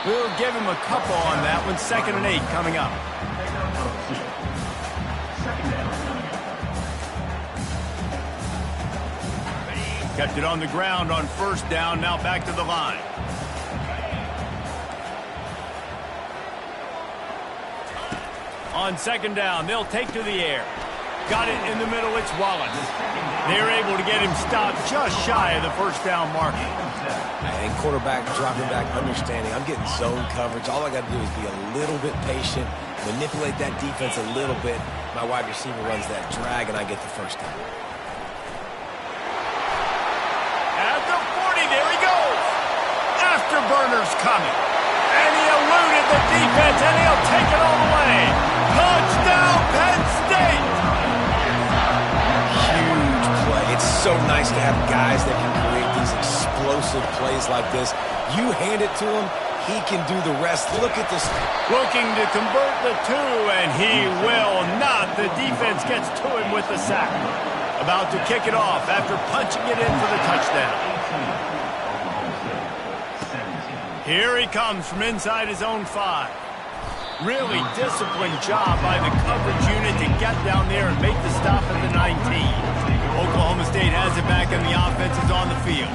We'll give him a couple on that one. 2nd and 8 coming up. Kept it on the ground on first down. Now back to the line. On 2nd down, they'll take to the air. Got it in the middle. It's Wallace. They're able to get him stopped just shy of the first down marker. And quarterback dropping back, understanding I'm getting zone coverage. All I got to do is be a little bit patient, manipulate that defense a little bit. My wide receiver runs that drag, and I get the first down. At the 40, there he goes. Afterburner's coming. And he eluded the defense, and he'll take it all the way. Touchdown, Penn State! Huge play. It's so nice to have guys that can create these explosive plays like this. You hand it to him, he can do the rest. Look at this. Looking to convert the 2, and he will not. The defense gets to him with the sack. About to kick it off after punching it in for the touchdown. Here he comes from inside his own 5. Really disciplined job by the coverage unit to get down there and make the stop at the 19. Oklahoma State has it back and the offense is on the field.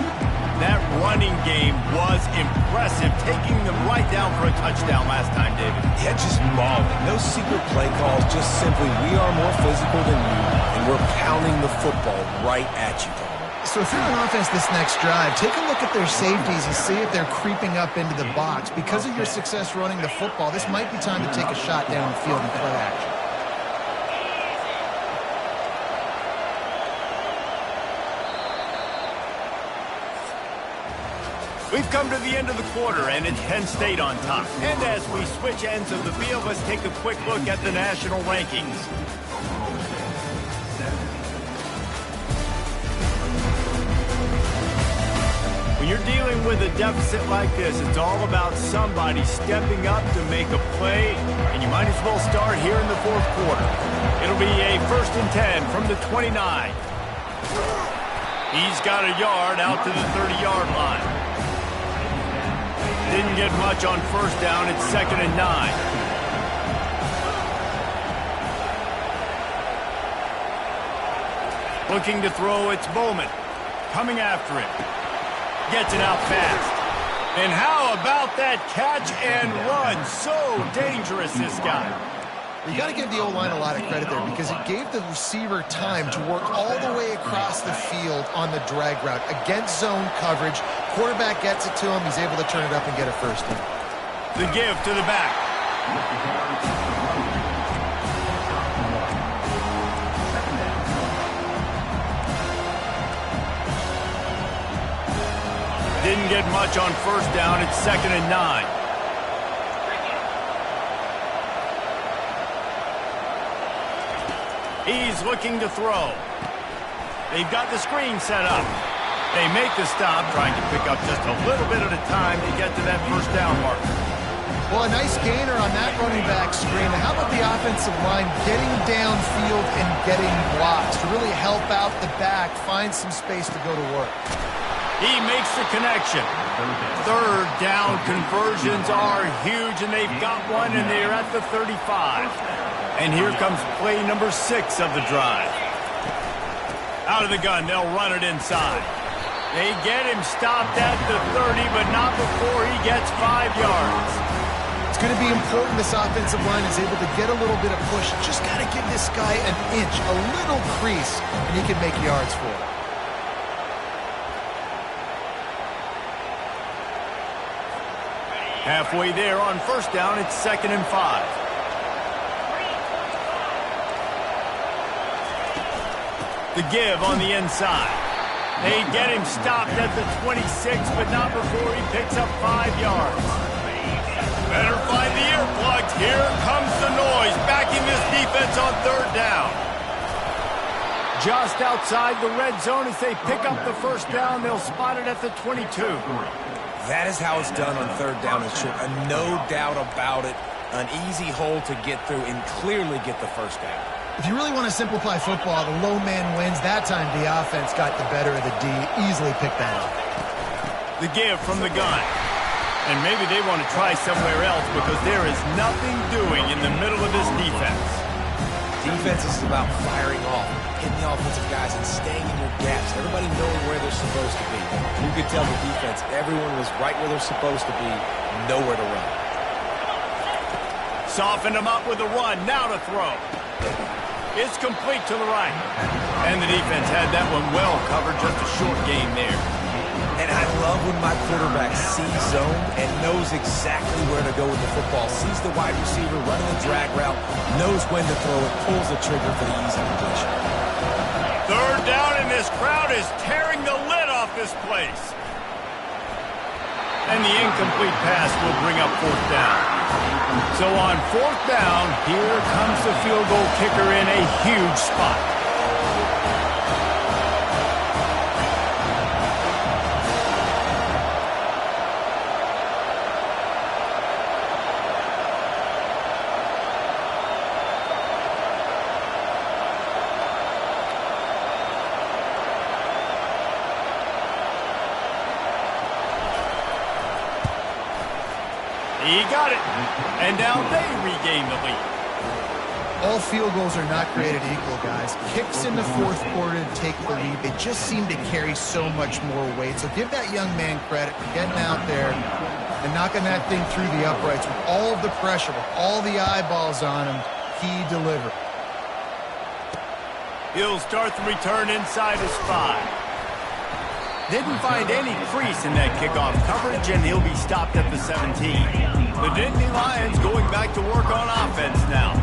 That running game was impressive, taking them right down for a touchdown last time, David. Yeah, just mauling. No secret play calls, just simply we are more physical than you, and we're pounding the football right at you. So if you're on offense this next drive, take a look at their safeties and see if they're creeping up into the box. Because of your success running the football, this might be time to take a shot down the field and play action. We've come to the end of the quarter, and it's Penn State on top. And as we switch ends of the field, let's take a quick look at the national rankings. When you're dealing with a deficit like this, it's all about somebody stepping up to make a play, and you might as well start here in the 4th quarter. It'll be a 1st and 10 from the 29. He's got a yard out to the 30-yard line. Didn't get much on first down. It's 2nd and 9. Looking to throw, it's Bowman. Coming after it. Gets it out fast. And how about that catch and run? So dangerous, this guy. You got to give the O-line a lot of credit there because it gave the receiver time to work all the way across the field on the drag route against zone coverage. Quarterback gets it to him. He's able to turn it up and get a first down. The give to the back. Didn't get much on first down. It's 2nd and 9. He's looking to throw. They've got the screen set up. They make the stop, trying to pick up just a little bit at a time to get to that first down mark. Well, a nice gainer on that running back screen. How about the offensive line getting downfield and getting blocks to really help out the back, find some space to go to work? He makes the connection. Third down conversions are huge, and they've got one, and they're at the 35. And here comes play number 6 of the drive. Out of the gun, they'll run it inside. They get him stopped at the 30, but not before he gets 5 yards. It's going to be important this offensive line is able to get a little bit of push. Just got to give this guy an inch, a little crease, and he can make yards for it. Halfway there on first down, it's 2nd and 5. The give on the inside. They get him stopped at the 26, but not before he picks up 5 yards. Better find the earplugs. Here comes the noise, backing this defense on 3rd down. Just outside the red zone as they pick up the first down. They'll spot it at the 22. That is how it's done on 3rd down and short. No doubt about it. An easy hole to get through and clearly get the first down. If you really want to simplify football, the low man wins. That time the offense got the better of the D. Easily picked that up. The give from the gun. And maybe they want to try somewhere else because there is nothing doing in the middle of this defense. Defense is about firing off, hitting the offensive guys, and staying in your gaps. Everybody knowing where they're supposed to be. You could tell the defense, everyone was right where they're supposed to be, nowhere to run. Softened him up with a run, now to throw. It's complete to the right. And the defense had that one well covered, just a short gain there. And I love when my quarterback sees zone and knows exactly where to go with the football. Sees the wide receiver running the drag route, knows when to throw it, pulls the trigger for the easy completion. 3rd down, and this crowd is tearing the lid off this place. And the incomplete pass will bring up 4th down. So on 4th down, here comes the field goal kicker in a huge spot. He got it. And now they regain the lead. All field goals are not created equal, guys. Kicks in the 4th quarter to take the lead. They just seem to carry so much more weight. So give that young man credit for getting out there and knocking that thing through the uprights with all of the pressure, with all the eyeballs on him. He delivered. He'll start the return inside his 5. Didn't find any crease in that kickoff coverage, and he'll be stopped at the 17. The Nittany Lions going back to work on offense now.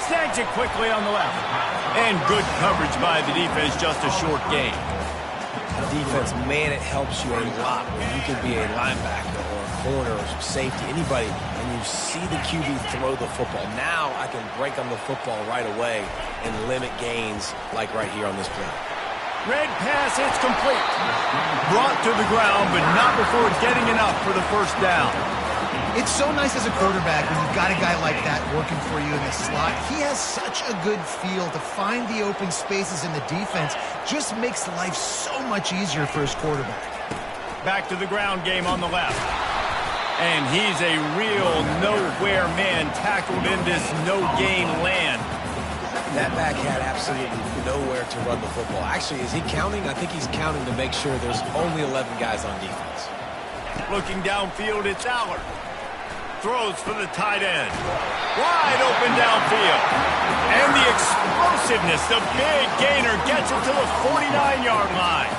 Snags it quickly on the left. And good coverage by the defense, just a short gain. Defense, man, it helps you a lot when you can be a linebacker or a corner or some safety, anybody, and you see the QB throw the football. Now I can break on the football right away and limit gains like right here on this play. Red pass, it's complete. Brought to the ground, but not before getting enough for the first down. It's so nice as a quarterback when you've got a guy like that working for you in the slot. He has such a good feel to find the open spaces in the defense. Just makes life so much easier for his quarterback. Back to the ground game on the left. And he's a real nowhere man tackled in this no-gain land. That back had absolutely nowhere to run the football. Actually, is he counting? I think he's counting to make sure there's only 11 guys on defense. Looking downfield, it's Allard. Throws for the tight end. Wide open downfield. And the explosiveness, the big gainer gets it to the 49-yard line.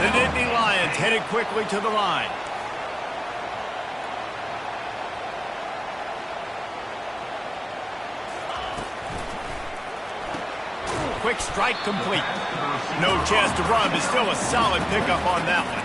The Nittany Lions headed quickly to the line. Quick strike complete. No chance to run, but still a solid pickup on that one.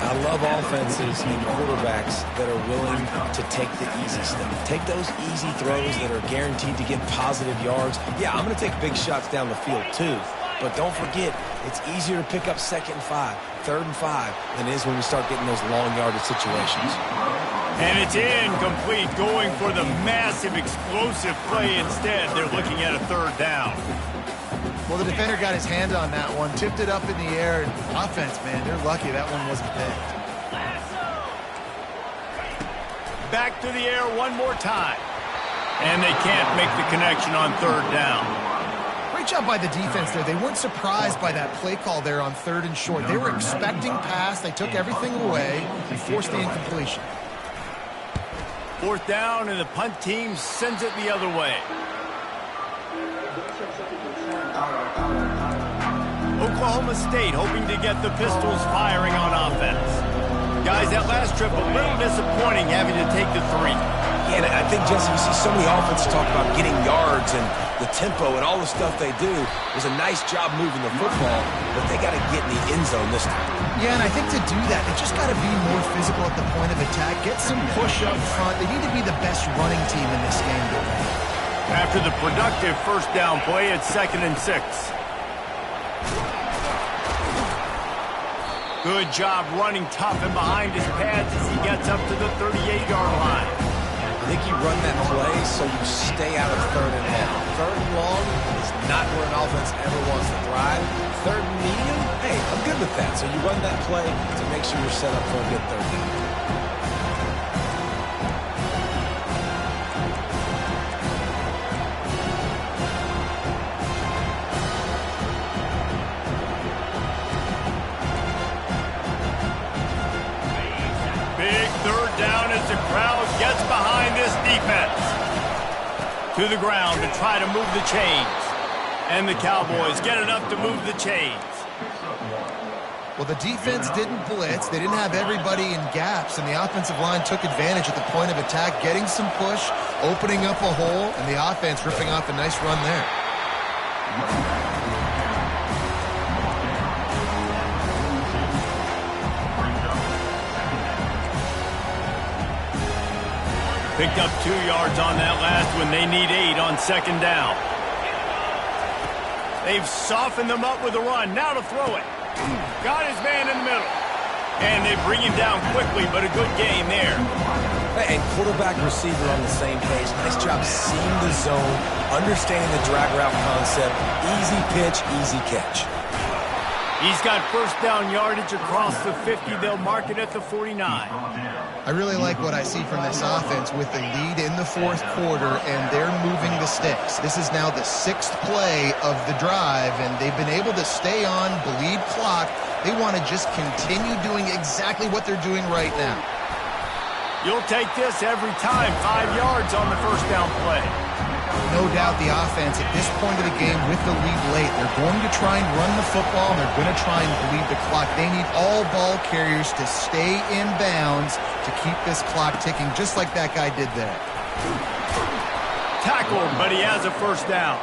I love offenses and quarterbacks that are willing to take the easy stuff. Take those easy throws that are guaranteed to get positive yards. Yeah, I'm going to take big shots down the field too. But don't forget, it's easier to pick up 2nd and 5, 3rd and 5 than it is when we start getting those long yardage situations. And it's incomplete, going for the massive explosive play instead. They're looking at a 3rd down. Well, the defender got his hand on that one, tipped it up in the air, and offense, man, they're lucky that one wasn't picked. Back to the air one more time. And they can't make the connection on third down. Great job by the defense there. They weren't surprised by that play call there on 3rd and short. They were expecting pass. They took everything away and forced the incompletion. 4th down, and the punt team sends it the other way. Oklahoma State hoping to get the Pistols firing on offense. Guys, that last trip, a little disappointing having to take the 3. Yeah, and I think, Jesse, you see so many offenses talk about getting yards and the tempo and all the stuff they do. It was a nice job moving the football, but they got to get in the end zone this time. Yeah, and I think to do that, they just got to be more physical at the point of attack, get some push up front. They need to be the best running team in this game today. After the productive 1st down play, it's 2nd and 6. Good job running tough and behind his pads as he gets up to the 38-yard line. I think you run that play so you stay out of 3rd and long. 3rd and long is not where an offense ever wants to thrive. 3rd and medium, hey, I'm good with that. So you run that play to make sure you're set up for a good 3rd down. The crowd gets behind this defense. To the ground to try to move the chains. And the Cowboys get enough to move the chains. Well, the defense didn't blitz. They didn't have everybody in gaps, and the offensive line took advantage at the point of attack, getting some push, opening up a hole, and the offense ripping off a nice run there. Picked up 2 yards on that last one. They need 8 on 2nd down. They've softened them up with a run. Now to throw it. Got his man in the middle. And they bring him down quickly, but a good game there. And quarterback receiver on the same page. Nice job seeing the zone, understanding the drag route concept. Easy pitch, easy catch. He's got 1st down yardage across the 50. They'll mark it at the 49. I really like what I see from this offense with the lead in the 4th quarter, and they're moving the sticks. This is now the 6th play of the drive, and they've been able to stay on, bleed clock. They want to just continue doing exactly what they're doing right now. You'll take this every time. 5 yards on the 1st down play. No doubt the offense at this point of the game with the lead late, they're going to try and run the football, and they're going to try and bleed the clock. They need all ball carriers to stay in bounds to keep this clock ticking, just like that guy did there. Tackled, but he has a 1st down.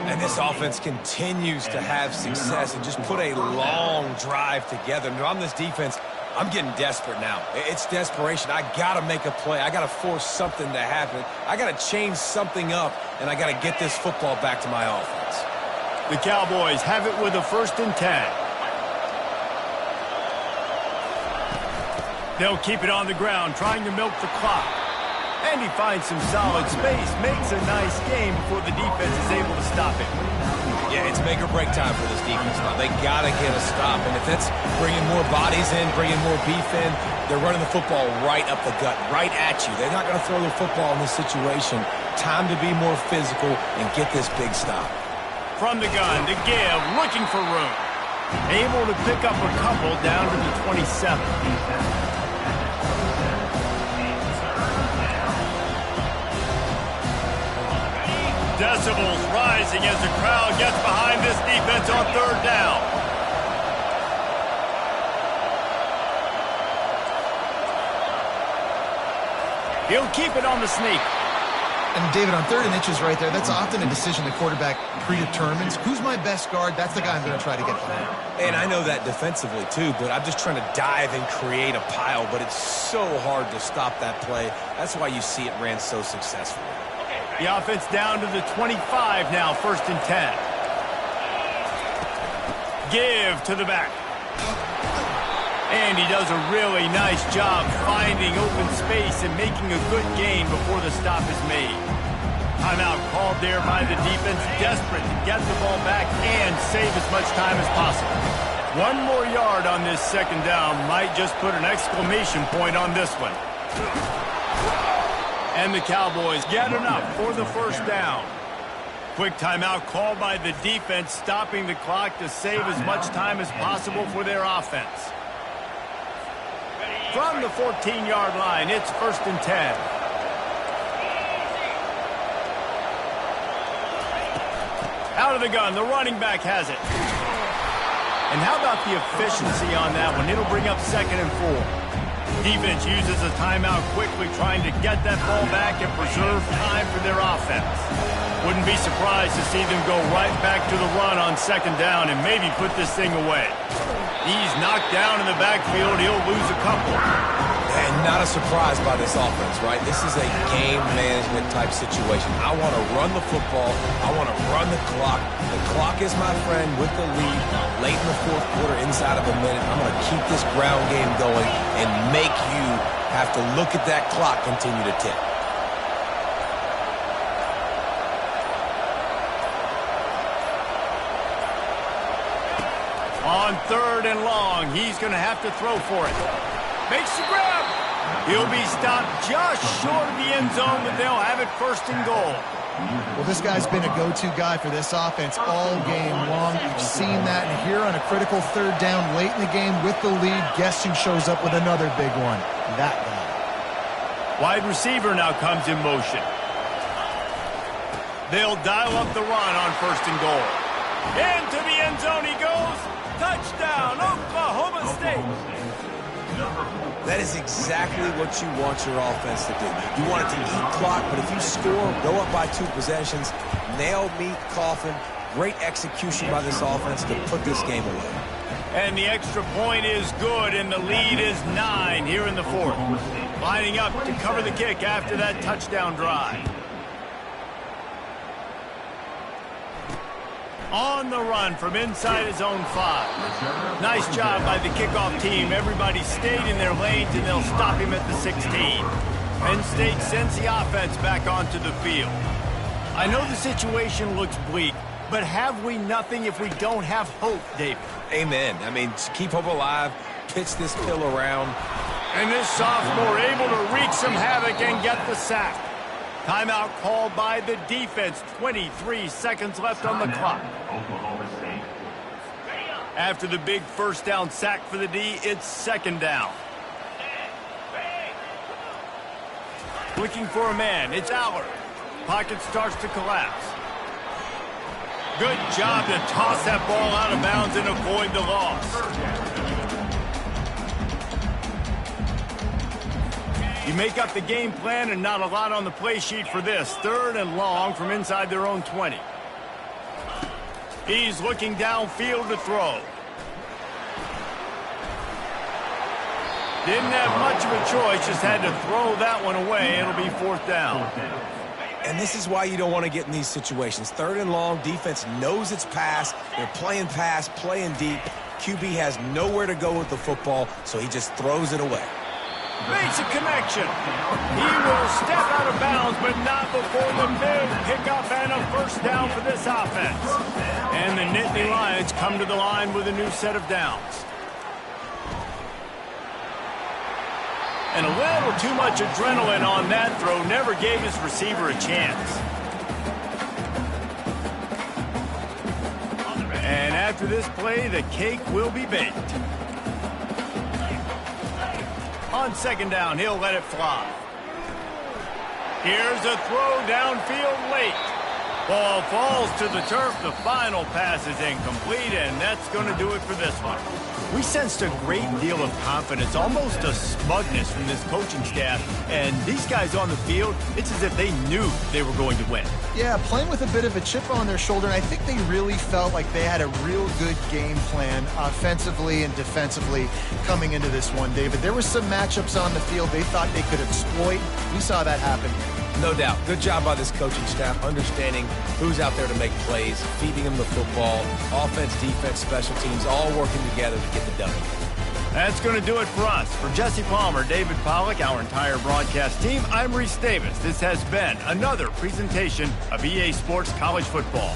And this offense continues to have success and just put a long drive together. And on this defense, I'm getting desperate now. It's desperation. I got to make a play. I got to force something to happen. I got to change something up, and I got to get this football back to my offense. The Cowboys have it with a 1st and 10. They'll keep it on the ground, trying to milk the clock. And he finds some solid space, makes a nice game before the defense is able to stop him. Yeah, it's make or break time for this defense now. They got to get a stop, and if that's bringing more bodies in, bringing more beef in, they're running the football right up the gut, right at you. They're not going to throw the football in this situation. Time to be more physical and get this big stop. From the gun to give, looking for room. Able to pick up a couple down to the 27. Decibels rising as the crowd gets behind this defense on 3rd down. He'll keep it on the sneak. And David, on 3rd and inches right there, that's often a decision the quarterback predetermines. Who's my best guard? That's the guy I'm going to try to get behind. And I know that defensively too, but I'm just trying to dive and create a pile, but it's so hard to stop that play. That's why you see it ran so successfully. The offense down to the 25 now, 1st and 10. Give to the back. And he does a really nice job finding open space and making a good gain before the stop is made. Timeout called there by the defense, desperate to get the ball back and save as much time as possible. One more yard on this second down might just put an exclamation point on this one. And the Cowboys get enough for the first down. Quick timeout called by the defense, stopping the clock to save as much time as possible for their offense. From the 14-yard line, it's 1st and 10. Out of the gun, the running back has it. And how about the efficiency on that one? It'll bring up 2nd and 4. Defense uses a timeout quickly, trying to get that ball back and preserve time for their offense. Wouldn't be surprised to see them go right back to the run on 2nd down and maybe put this thing away. He's knocked down in the backfield. He'll lose a couple. And not a surprise by this offense, right? This is a game management type situation. I want to run the football. I want to run the clock. The clock is my friend with the lead. Late in the 4th quarter, inside of a minute, I'm going to keep this ground game going and make you have to look at that clock continue to tick. On 3rd and long, he's going to have to throw for it. Makes the grab. He'll be stopped just short of the end zone, but they'll have it 1st and goal. Well, this guy's been a go-to guy for this offense all game long. You've seen that, and here on a critical 3rd down late in the game with the lead, guess who shows up with another big one? That guy. Wide receiver now comes in motion. They'll dial up the run on 1st and goal. Into the end zone he goes. Touchdown, Oklahoma State. That is exactly what you want your offense to do. You want it to eat clock, but if you score, go up by 2 possessions, nail meat coffin, great execution by this offense to put this game away. And the extra point is good, and the lead is 9 here in the 4th. Lining up to cover the kick after that touchdown drive. On the run from inside his own 5. Nice job by the kickoff team. Everybody stayed in their lanes, and they'll stop him at the 16. Penn State sends the offense back onto the field. I know the situation looks bleak, but have we nothing if we don't have hope, David? Amen. I mean, keep hope alive, pitch this pill around. And this sophomore able to wreak some havoc and get the sack. Timeout called by the defense. 23 seconds left on the clock. After the big 1st down sack for the D, it's 2nd down. Looking for a man. It's Allard. Pocket starts to collapse. Good job to toss that ball out of bounds and avoid the loss. You make up the game plan and not a lot on the play sheet for this. 3rd and long from inside their own 20. He's looking downfield to throw. Didn't have much of a choice, just had to throw that one away. It'll be 4th down. And this is why you don't want to get in these situations. 3rd and long, defense knows it's pass. They're playing pass, playing deep. QB has nowhere to go with the football, so he just throws it away. Makes a connection. He will step out of bounds, but not before the big pickup and a 1st down for this offense. And the Nittany Lions come to the line with a new set of downs. And a little too much adrenaline on that throw. Never gave his receiver a chance. And after this play, the cake will be baked. On 2nd down, he'll let it fly. Here's a throw downfield late. Ball falls to the turf. The final pass is incomplete, and that's going to do it for this one. We sensed a great deal of confidence, almost a smugness from this coaching staff. And these guys on the field, it's as if they knew they were going to win. Yeah, playing with a bit of a chip on their shoulder, and I think they really felt like they had a real good game plan offensively and defensively coming into this one, David. There were some matchups on the field they thought they could exploit. We saw that happen here. No doubt. Good job by this coaching staff, understanding who's out there to make plays, feeding them the football, offense, defense, special teams, all working together to get the W. That's going to do it for us. For Jesse Palmer, David Pollack, our entire broadcast team, I'm Reese Davis. This has been another presentation of EA Sports College Football.